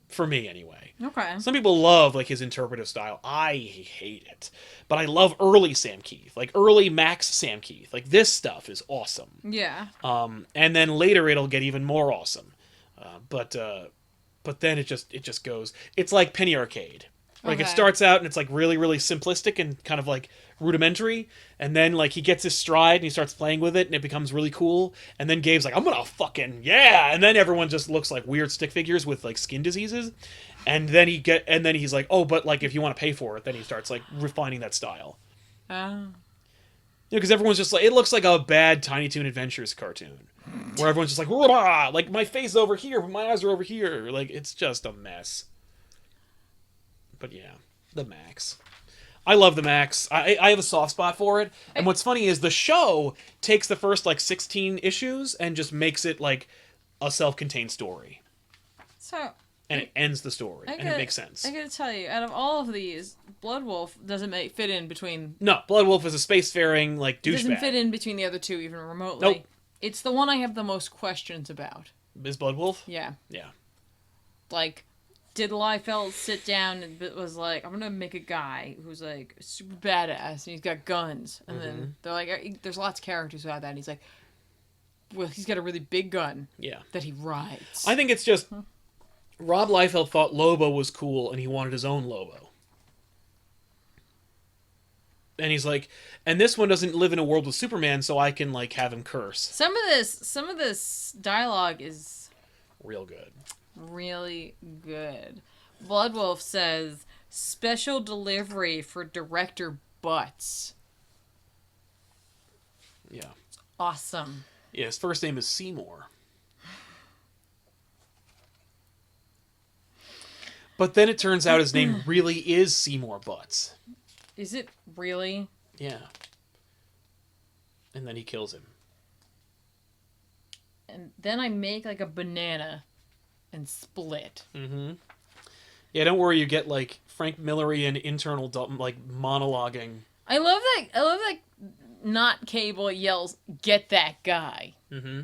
For me anyway. Okay. Some people love like his interpretive style. I hate it. But I love early Sam Keith. Like early Maxx Sam Keith. Like this stuff is awesome. Yeah. And then later it'll get even more awesome. But then it just goes. It's like Penny Arcade. Like it Okay. starts out and it's like really, really simplistic and kind of like rudimentary, and then like he gets his stride and he starts playing with it and it becomes really cool, and then Gabe's like, I'm gonna fucking yeah, and then everyone just looks like weird stick figures with like skin diseases, and then he's like, oh, but like if you want to pay for it, then he starts like refining that style. Because everyone's just like, it looks like a bad Tiny Toon Adventures cartoon where everyone's just like, rah, like my face is over here but my eyes are over here, like it's just a mess. But yeah, the Maxx. I love the Maxx. I have a soft spot for it. And what's funny is the show takes the first like 16 issues and just makes it like a self-contained story. So. And it ends the story, and it makes sense. I gotta tell you, out of all of these, Bloodwulf doesn't fit in between. No, Bloodwulf is a spacefaring like douchebag. Doesn't fit in between the other two even remotely. Nope. It's the one I have the most questions about. Is Bloodwulf? Yeah. Yeah. Like, did Liefeld sit down and was like, I'm gonna make a guy who's like super badass and he's got guns, and then they're like, there's lots of characters who have that, and he's like, well, he's got a really big gun. Yeah. That he rides. I think it's just Rob Liefeld thought Lobo was cool and he wanted his own Lobo. And he's like, and this one doesn't live in a world with Superman, so I can like have him curse. Some of this dialogue is Real good. really good. Bloodwulf says, special delivery for director Butts. Yeah. Awesome. Yeah, his first name is Seymour. But then it turns out his name really is Seymour Butts. Is it really? Yeah. And then he kills him. And then I make like a banana and split. Mm-hmm. Yeah, don't worry, you get like Frank Millerian internal like monologuing. I love that not Cable yells, "Get that guy." Mm-hmm.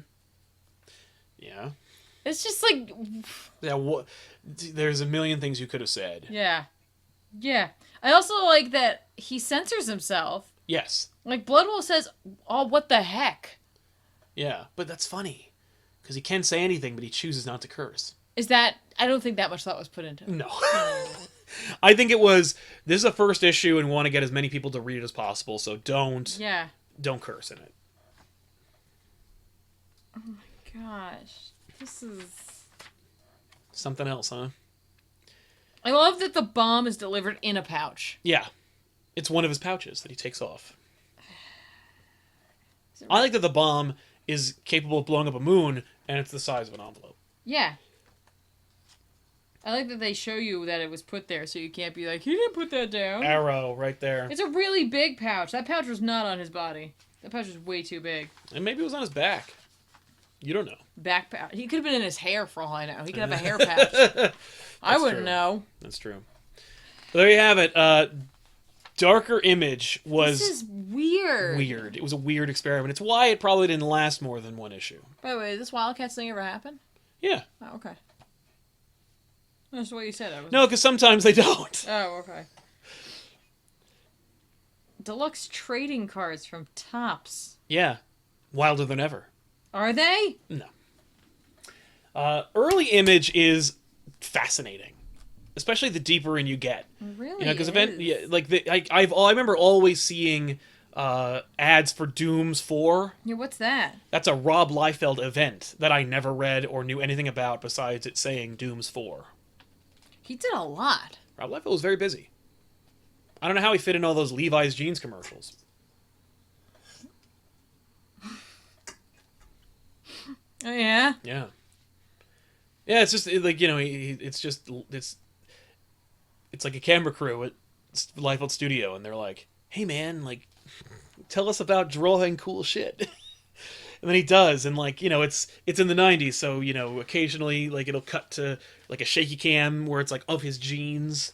Yeah. It's just like, Yeah, there's a million things you could have said. yeah. I also like that he censors himself. Yes. Like Bloodwulf says, "Oh, what the heck?" Yeah, but that's funny. Because he can say anything, but he chooses not to curse. Is that? I don't think that much thought was put into it. No. I think it was, this is a first issue and we want to get as many people to read it as possible, so don't curse in it. Oh my gosh. This is... Something else, huh? I love that the bomb is delivered in a pouch. Yeah. It's one of his pouches that he takes off. I like that the bomb is capable of blowing up a moon, and it's the size of an envelope. Yeah. I like that they show you that it was put there, so you can't be like, he didn't put that down. Arrow right there. It's a really big pouch. That pouch was not on his body. That pouch was way too big. And maybe it was on his back. You don't know. Back pouch. He could have been in his hair for all I know. He could have a hair pouch. I wouldn't know. That's true. Well, there you have it. Darker Image was... This is weird. Weird. It was a weird experiment. It's why it probably didn't last more than one issue. By the way, did this Wildcats thing ever happen? Yeah. Oh, okay. That's what you said. No, because sometimes they don't. Oh, okay. Deluxe trading cards from Topps. Yeah. Wilder than ever. Are they? No. Early Image is fascinating, especially the deeper in you get. Really? Because I remember always seeing ads for Dooms 4. Yeah, what's that? That's a Rob Liefeld event that I never read or knew anything about besides it saying Dooms 4. He did a lot. Rob Liefeld was very busy. I don't know how he fit in all those Levi's jeans commercials. Oh, yeah? Yeah. Yeah, it's just, it's like a camera crew at Liefeld Studio, and they're like, hey man, like, tell us about drawing cool shit. And then he does, and it's in the 90s, so, occasionally, it'll cut to, a shaky cam where it's, of his jeans.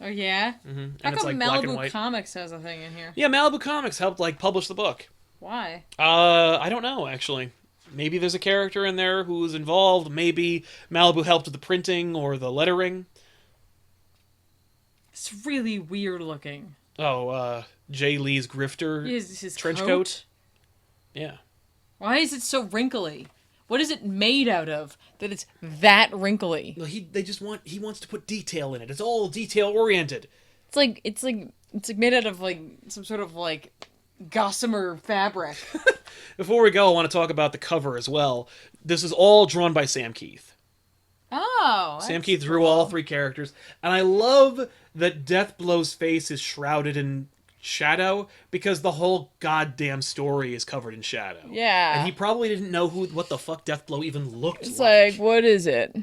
Oh, yeah? Mm-hmm. How and come it's, black and Malibu white. Comics has a thing in here? Yeah, Malibu Comics helped, publish the book. Why? I don't know, actually. Maybe there's a character in there who's involved. Maybe Malibu helped with the printing or the lettering. It's really weird looking. Oh, Jay Lee's grifter His trench coat? Yeah. Why is it so wrinkly? What is it made out of that it's that wrinkly? No, he wants to put detail in it. It's all detail oriented. It's made out of some sort of gossamer fabric. Before we go, I want to talk about the cover as well. This is all drawn by Sam Keith. Oh, Sam Keith drew all 3 characters, and I love that Deathblow's face is shrouded in shadow because the whole goddamn story is covered in shadow. Yeah. And he probably didn't know what the fuck Deathblow even looked like. It's like, what is it?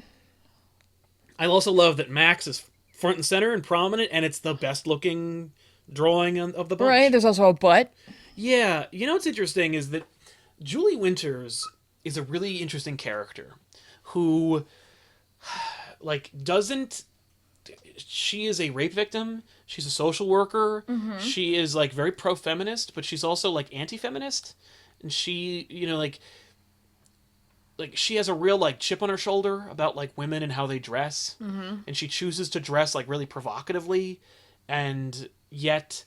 I also love that Maxx is front and center and prominent, and it's the best looking drawing of the bunch. Right, there's also a butt. Yeah, what's interesting is that Julie Winters is a really interesting character who, doesn't... She is a rape victim. She's a social worker. Mm-hmm. She is, very pro-feminist, but she's also, anti-feminist. And she, she has a real, chip on her shoulder about, women and how they dress. Mm-hmm. And she chooses to dress, really provocatively. And yet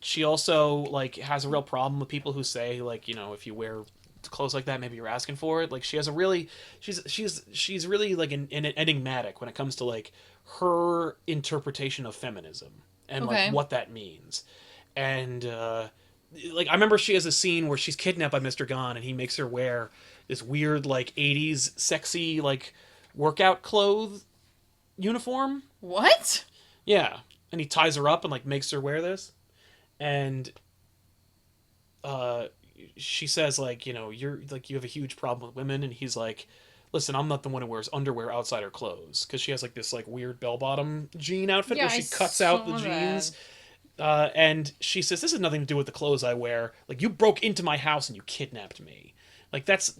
she also, has a real problem with people who say, if you wear clothes like that, maybe you're asking for it. She has a really... She's really, an enigmatic when it comes to, her interpretation of feminism and what that means. And I remember she has a scene where she's kidnapped by Mr. Gon and he makes her wear this weird 80s sexy workout clothes uniform. What? Yeah, and he ties her up and makes her wear this, and she says you're you have a huge problem with women, and he's like, listen, I'm not the one who wears underwear outside her clothes, because she has this weird bell-bottom jean outfit where she cuts out the jeans. And she says, this has nothing to do with the clothes I wear. You broke into my house and you kidnapped me. That's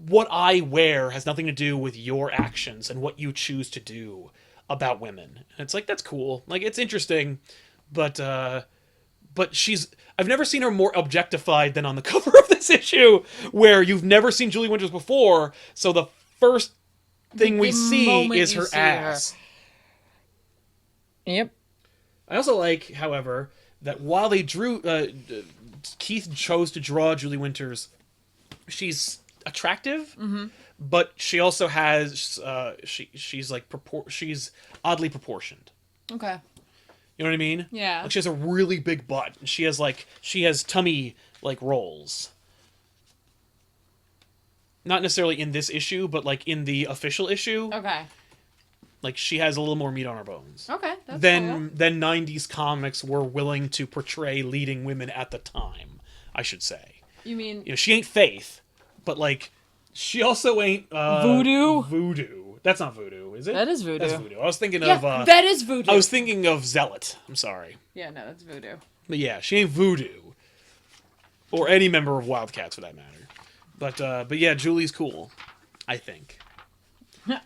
what I wear has nothing to do with your actions and what you choose to do about women. And it's that's cool. It's interesting, but I've never seen her more objectified than on the cover of this issue, where you've never seen Julie Winters before, so the first thing we see is her ass. Yep. I also however, that while they drew... Keith chose to draw Julie Winters, she's attractive, mm-hmm. but she also has... she's oddly proportioned. Okay. You know what I mean? Yeah. She has a really big butt. She has tummy rolls. Not necessarily in this issue, but in the official issue. Okay. She has a little more meat on her bones. Okay. That's than 90s comics were willing to portray leading women at the time, I should say. You mean... she ain't Faith, but she also ain't Voodoo. Voodoo. That's not Voodoo, is it? That is Voodoo. That's Voodoo. I was thinking Yeah, of... that is Voodoo. I was thinking of Zealot. I'm sorry. Yeah, no, that's Voodoo. But yeah, she ain't Voodoo. Or any member of Wildcats, for that matter. But yeah, Julie's cool. I think.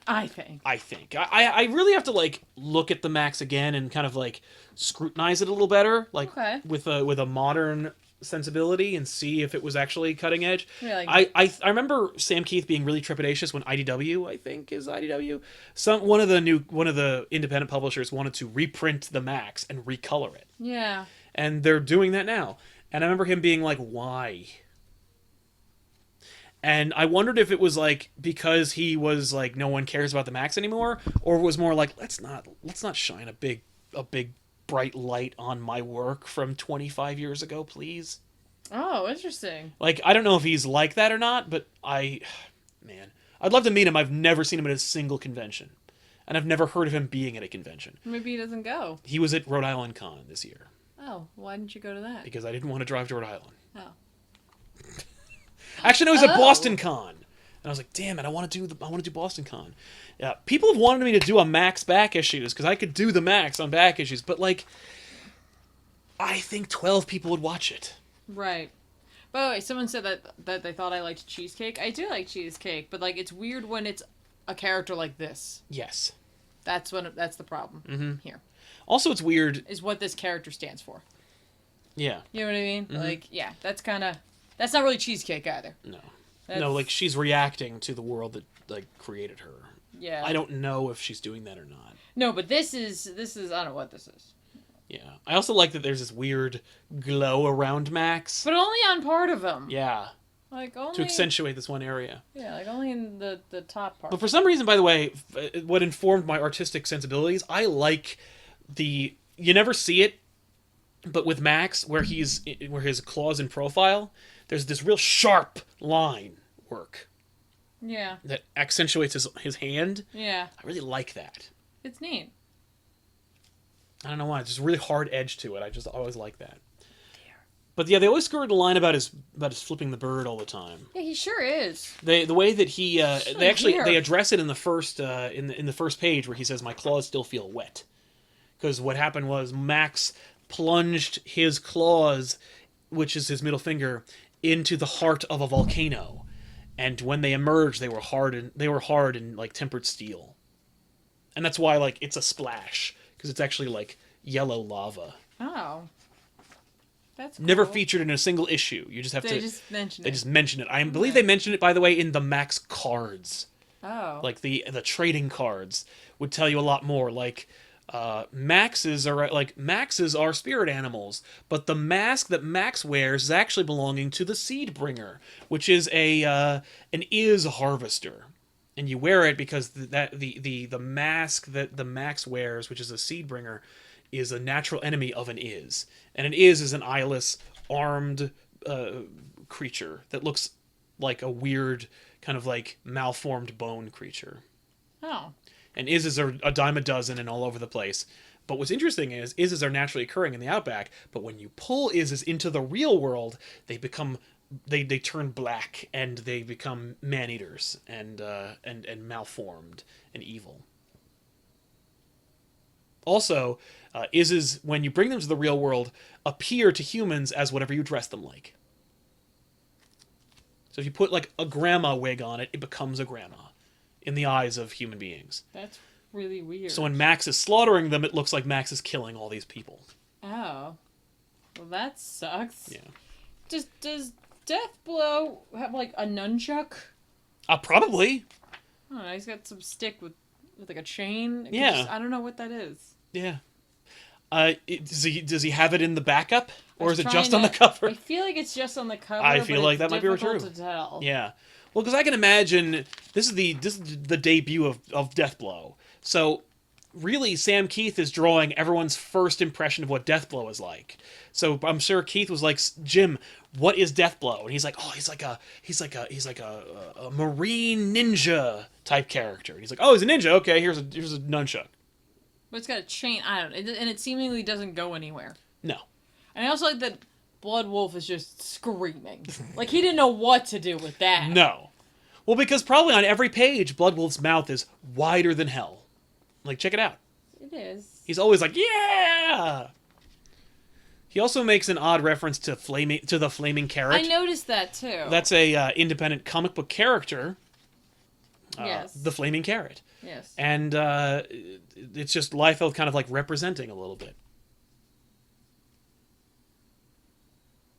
I think. I really have to, like, look at the Maxx again and kind of, like, scrutinize it a little better. Like, Okay. with a modern sensibility and see if it was actually cutting edge. Yeah, like, I remember Sam Keith being really trepidatious when IDW, I think is IDW, one of the independent publishers wanted to reprint the Maxx and recolor it. yeah. And they're doing that now. And I remember him being like, "Why?" And I wondered if it was like because he was like no one cares about the Maxx anymore, or it was more like let's not shine a big bright light on my work from 25 years ago, please. Oh, interesting. Like, I don't know if he's like that or not, but I'd love to meet him. I've never seen him at a single convention. And I've never heard of him being at a convention. Maybe he doesn't go. He was at Rhode Island Con this year. Oh, why didn't you go to that? Because I didn't want to drive to Rhode Island. Oh. Actually, no, he was at Boston Con. And I was like, damn it, I want to do Boston Con. Yeah, people have wanted me to do a Maxx back issues, because I could do the Maxx on back issues, but, like, I think 12 people would watch it. Right. By the way, someone said that they thought I liked cheesecake. I do like cheesecake, but, like, it's weird when it's a character like this. Yes. That's the problem here. Also, it's weird. Is what this character stands for. Yeah. You know what I mean? Mm-hmm. Like, yeah, that's not really cheesecake either. No. No, like, she's reacting to the world that, like, created her. Yeah. I don't know if she's doing that or not. No, but this is I don't know what this is. Yeah. I also like that there's this weird glow around Maxx. But only on part of him. Yeah. Like, only... To accentuate this one area. Yeah, like, only in the top part. But for some reason, by the way, what informed my artistic sensibilities, I like you never see it, but with Maxx, where his claws in profile, there's this real sharp line work. Yeah. That accentuates his hand. Yeah. I really like that. It's neat. I don't know why. It's just a really hard edge to it. I just always like that. But yeah, they always skirted the line about his flipping the bird all the time. Yeah, he sure is. The way that he they address it in the first in the first page where he says my claws still feel wet. Because what happened was Maxx plunged his claws, which is his middle finger, into the heart of a volcano. And when they emerged, they were hard and like tempered steel. And that's why like it's a splash, because it's actually like yellow lava. Oh. That's cool. Never featured in a single issue. You just have They just mention it. I believe they mention it, by the way, in the Maxx cards. Oh. Like the trading cards would tell you a lot more. Like Maxx's are spirit animals, but the mask that Maxx wears is actually belonging to the Seedbringer, which is an Is harvester. And you wear it because the mask that the Maxx wears, which is a Seedbringer, is a natural enemy of an Is. And an Is an eyeless, armed creature that looks like a weird, kind of like malformed bone creature. Oh. And Ises are a dime a dozen and all over the place. But what's interesting is Ises are naturally occurring in the Outback, but when you pull Ises into the real world, they turn black and they become man-eaters and malformed and evil. Also, Ises, when you bring them to the real world, appear to humans as whatever you dress them like. So if you put like a grandma wig on it, it becomes a grandma in the eyes of human beings. That's really weird. So when Maxx is slaughtering them, it looks like Maxx is killing all these people. Oh. Well, that sucks. Yeah. Does Deathblow have like a nunchuck? Probably. I don't know, he's got some stick with like a chain. Yeah. I don't know what that is. Yeah. Does he have it in the backup, or is it just on the cover? I feel like it's just on the cover. I feel like that might be true. To tell. Yeah. Well, because I can imagine this is the debut of Deathblow. So really, Sam Keith is drawing everyone's first impression of what Deathblow is like. So I'm sure Keith was like, Jim, what is Deathblow? And he's like, oh, he's like a marine ninja type character. And he's like, oh, he's a ninja. Okay, here's a nunchuck. But it's got a chain. I don't know. And it seemingly doesn't go anywhere. No. And I also like that Bloodwulf is just screaming. Like, he didn't know what to do with that. No. Well, because probably on every page, Bloodwulf's mouth is wider than hell. Like, check it out. It is. He's always like, yeah! He also makes an odd reference to the flaming carrot. I noticed that too. That's a independent comic book character. Yes. The flaming carrot. Yes. And it's just Liefeld kind of like representing a little bit.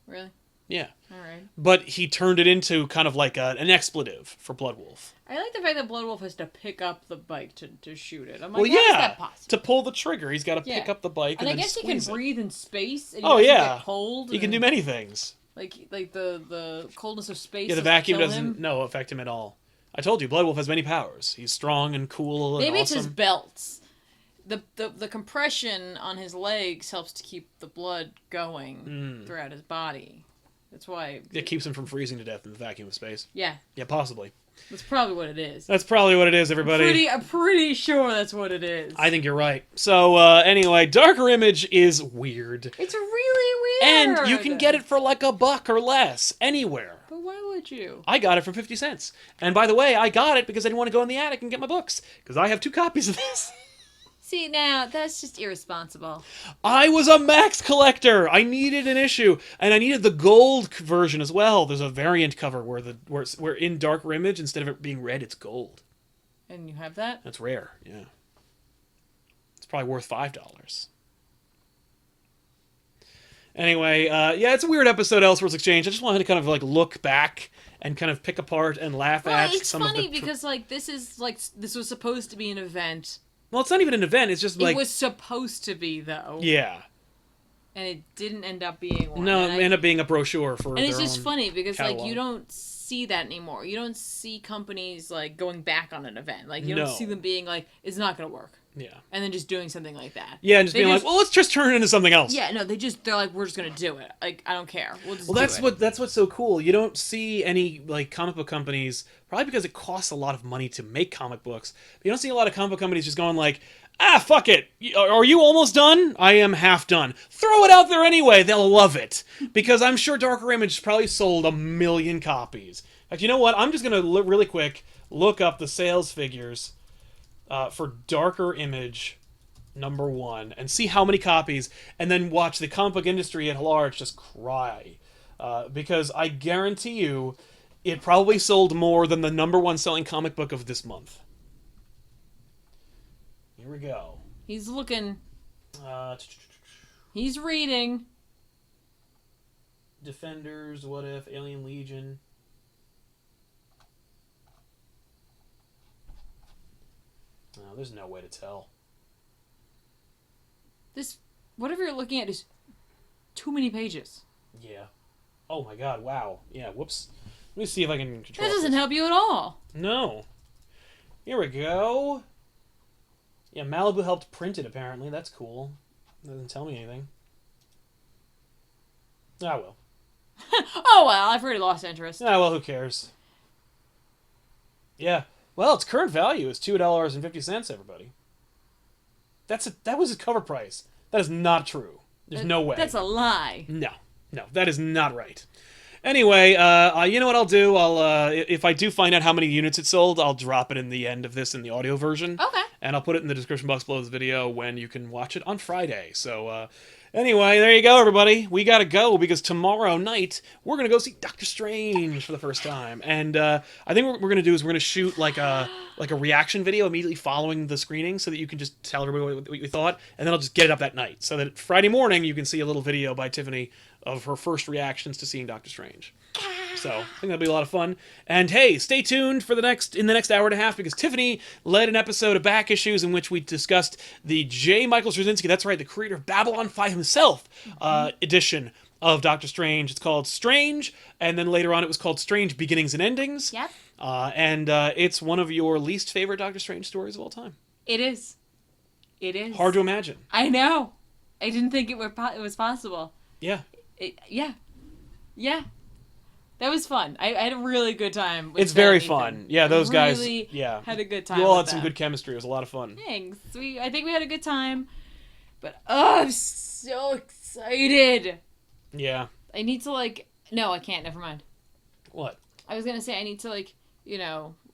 Really? Yeah. All right. But he turned it into kind of like an expletive for Bloodwulf. I like the fact that Bloodwulf has to pick up the bike to shoot it. I'm like, Well, how is yeah, that possible? to pull the trigger, he's got to pick up the bike and I then guess he squeeze can it. breathe in space. And Oh, he doesn't yeah. get cold. He can do many things. Like the coldness of space. Yeah, the vacuum kill doesn't him. affect him at all. I told you, Bloodwulf has many powers. He's strong and cool and Maybe it's awesome. his belts. The compression on his legs helps to keep the blood going throughout his body. That's why It keeps him from freezing to death in the vacuum of space. Yeah. Yeah, possibly. That's probably what it is. That's probably what it is, everybody. I'm pretty sure that's what it is. I think you're right. So, anyway, Darker Image is weird. It's really weird. And you can get it for like $1 or less anywhere. But why would you? I got it for 50 cents. And by the way, I got it because I didn't want to go in the attic and get my books. Because I have 2 copies of this. See, now, that's just irresponsible. I was a Maxx collector. I needed an issue. And I needed the gold version as well. There's a variant cover where in Darker Image, instead of it being red, it's gold. And you have that? That's rare, yeah. It's probably worth $5. Anyway, yeah, it's a weird episode, Elseworlds Exchange. I just wanted to kind of like look back and kind of pick apart and laugh at It's some funny of the... because this was supposed to be an event. Well, it's not even an event. It's just like... It was supposed to be, though. Yeah. And it didn't end up being one. No, it ended up being a brochure for And it's their just own funny because, catalog. like, you don't see that anymore. You don't see companies, like, going back on an event. Like, you don't No. see them being like, it's not going to work. Yeah. And then just doing something like that. Yeah, and just They being like, well, let's just turn it into something else. Yeah, no, they're like, we're just going to do it. Like, I don't care. We'll just Well, do it. that's what's so cool. You don't see any like comic book companies, probably because it costs a lot of money to make comic books. But you don't see a lot of comic book companies just going like, fuck it. Are you almost done? I am half done. Throw it out there anyway. They'll love it. Because I'm sure Darker Image probably sold 1 million copies. Like, you know what? I'm just going to really quick look up the sales figures for Darker Image #1 and see how many copies, and then watch the comic book industry at large just cry. Because I guarantee you it probably sold more than the #1 selling comic book of this month. Here we go. He's looking. He's reading. Defenders, What If, Alien Legion. No, there's no way to tell. This, whatever you're looking at, is too many pages. Yeah. Oh my god, wow. Yeah, whoops. Let me see if I can control That doesn't this. help you at all. No. Here we go. Yeah, Malibu helped print it, apparently. That's cool. Doesn't tell me anything. Ah, well. Oh well, I've already lost interest. Ah, well, who cares? Yeah. Well, its current value is $2.50, everybody. That was its cover price. That is not true. There's no way. That's a lie. No, that is not right. Anyway, you know what I'll do? If I do find out how many units it sold, I'll drop it in the end of this in the audio version. Okay. And I'll put it in the description box below this video when you can watch it on Friday. So, anyway, there you go, everybody. We gotta go because tomorrow night we're gonna go see Doctor Strange for the first time. And I think what we're gonna do is we're gonna shoot like a reaction video immediately following the screening, so that you can just tell everybody what you thought, and then I'll just get it up that night, so that Friday morning you can see a little video by Tiffany of her first reactions to seeing Doctor Strange. So I think that'll be a lot of fun. And hey, stay tuned for the next hour and a half, because Tiffany led an episode of Back Issues in which we discussed the J. Michael Straczynski, that's right, the creator of Babylon 5 himself, edition of Doctor Strange. It's called Strange, and then later on it was called Strange Beginnings and Endings. Yep. And it's one of your least favorite Doctor Strange stories of all time. It is. It is. Hard to imagine. I know. I didn't think it was possible. Yeah. Yeah. That was fun. I had a really good time. It's very fun. Yeah, those guys. Really Yeah. had a good time. You all with had some them. good chemistry. It was a lot of fun. Thanks. I think we had a good time. But I'm so excited. Yeah. I need to no, I can't. Never mind. What? I was gonna say I need to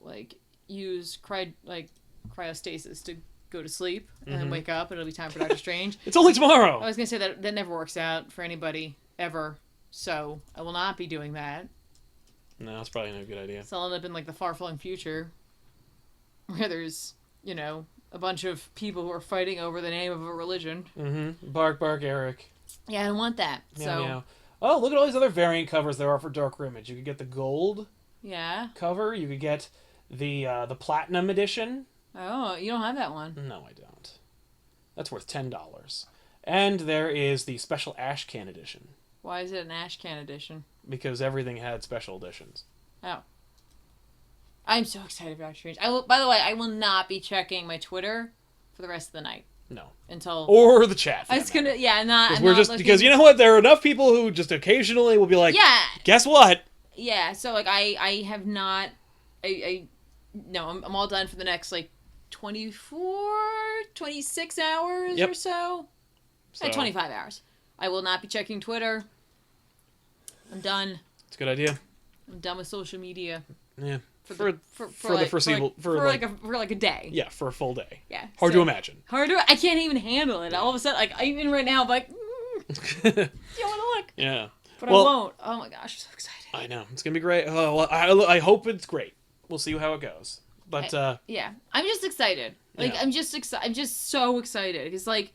like use cryostasis to go to sleep and then wake up and it'll be time for Doctor Strange. It's only tomorrow. I was gonna say that never works out for anybody ever, so I will not be doing that. No, that's probably not a good idea. So I'll end up in like the far-flung future, where there's a bunch of people who are fighting over the name of a religion. Mm-hmm. Bark, bark, Eric. Yeah, I don't want that. Meow, So meow. Oh, look at all these other variant covers there are for Darker Image. You could get the gold cover. You could get the platinum edition. Oh, you don't have that one. No, I don't. That's worth $10. And there is the special ash can edition. Why is it an ash can edition? Because everything had special editions. Oh. I'm so excited about Strange. By the way, I will not be checking my Twitter for the rest of the night. No. Until or the chat. I was gonna, not. Because you know what? There are enough people who just occasionally will be like, yeah. Guess what? Yeah. So like, I have not. No, I'm all done for the next like 24, 26 hours or so. 25 hours. I will not be checking Twitter. I'm done. It's a good idea. I'm done with social media. Yeah. For the foreseeable for like a day. Yeah, for a full day. Yeah. Hard to imagine. I can't even handle it. All of a sudden, like even right now, I'm like, you don't want to look. Yeah. But I won't. Oh my gosh, I'm so excited. I know it's gonna be great. Oh, well, I hope it's great. We'll see how it goes. But yeah, I'm just excited. Like I'm just excited. I'm just so excited because like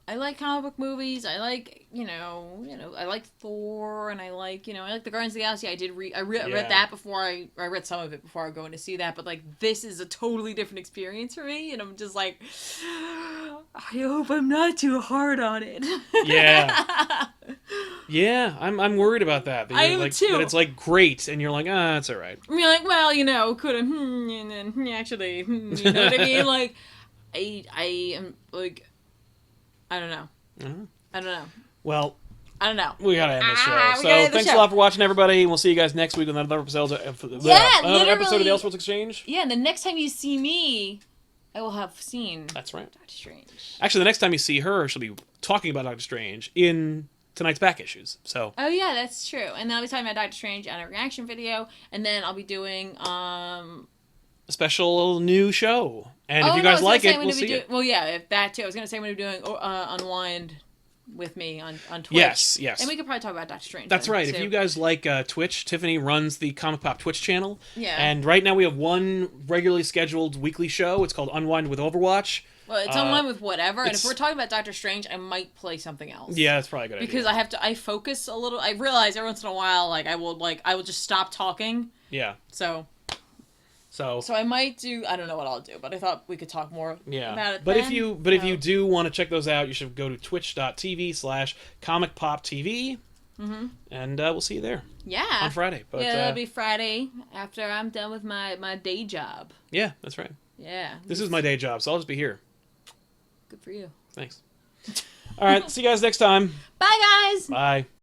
I like comic book movies. I like, I like Thor, and I like the Guardians of the Galaxy. I read that before I read some of it before I go in to see that. But like, this is a totally different experience for me, and I'm just like, I hope I'm not too hard on it. Yeah. Yeah, I'm worried about that. I am too. That it's like great, and you're like, it's all right. I'm like, well, could have, and then actually, you know what I mean? Like, I am like. I don't know. I don't know. Well, I don't know. We gotta end the show. So thanks a lot for watching, everybody. And we'll see you guys next week with another episode of the Elseworlds Exchange. Yeah, and the next time you see me, I will have seen. That's right. Doctor Strange. Actually, the next time you see her, she'll be talking about Doctor Strange in tonight's back issues. So. Oh yeah, that's true. And then I'll be talking about Doctor Strange on a reaction video, and then I'll be doing a special new show. And if you guys like it, we'll see it. Well, yeah, if that too. I was going to say I'm going to be doing Unwind with me on Twitch. Yes. And we could probably talk about Doctor Strange. That's right. If you guys like Twitch, Tiffany runs the ComicPOP Twitch channel. Yeah. And right now we have one regularly scheduled weekly show. It's called Unwind with Overwatch. Well, it's Unwind with whatever. And if we're talking about Doctor Strange, I might play something else. Yeah, that's probably a good idea. Because I focus a little. I realize every once in a while, I will just stop talking. Yeah. So I might do. I don't know what I'll do, but I thought we could talk more about it. But if you do want to check those out, you should go to twitch.tv/ComicPOPTV, and we'll see you there. Yeah. On Friday. But, it'll be Friday after I'm done with my day job. Yeah, that's right. Yeah. This is my day job, so I'll just be here. Good for you. Thanks. All right. See you guys next time. Bye, guys. Bye.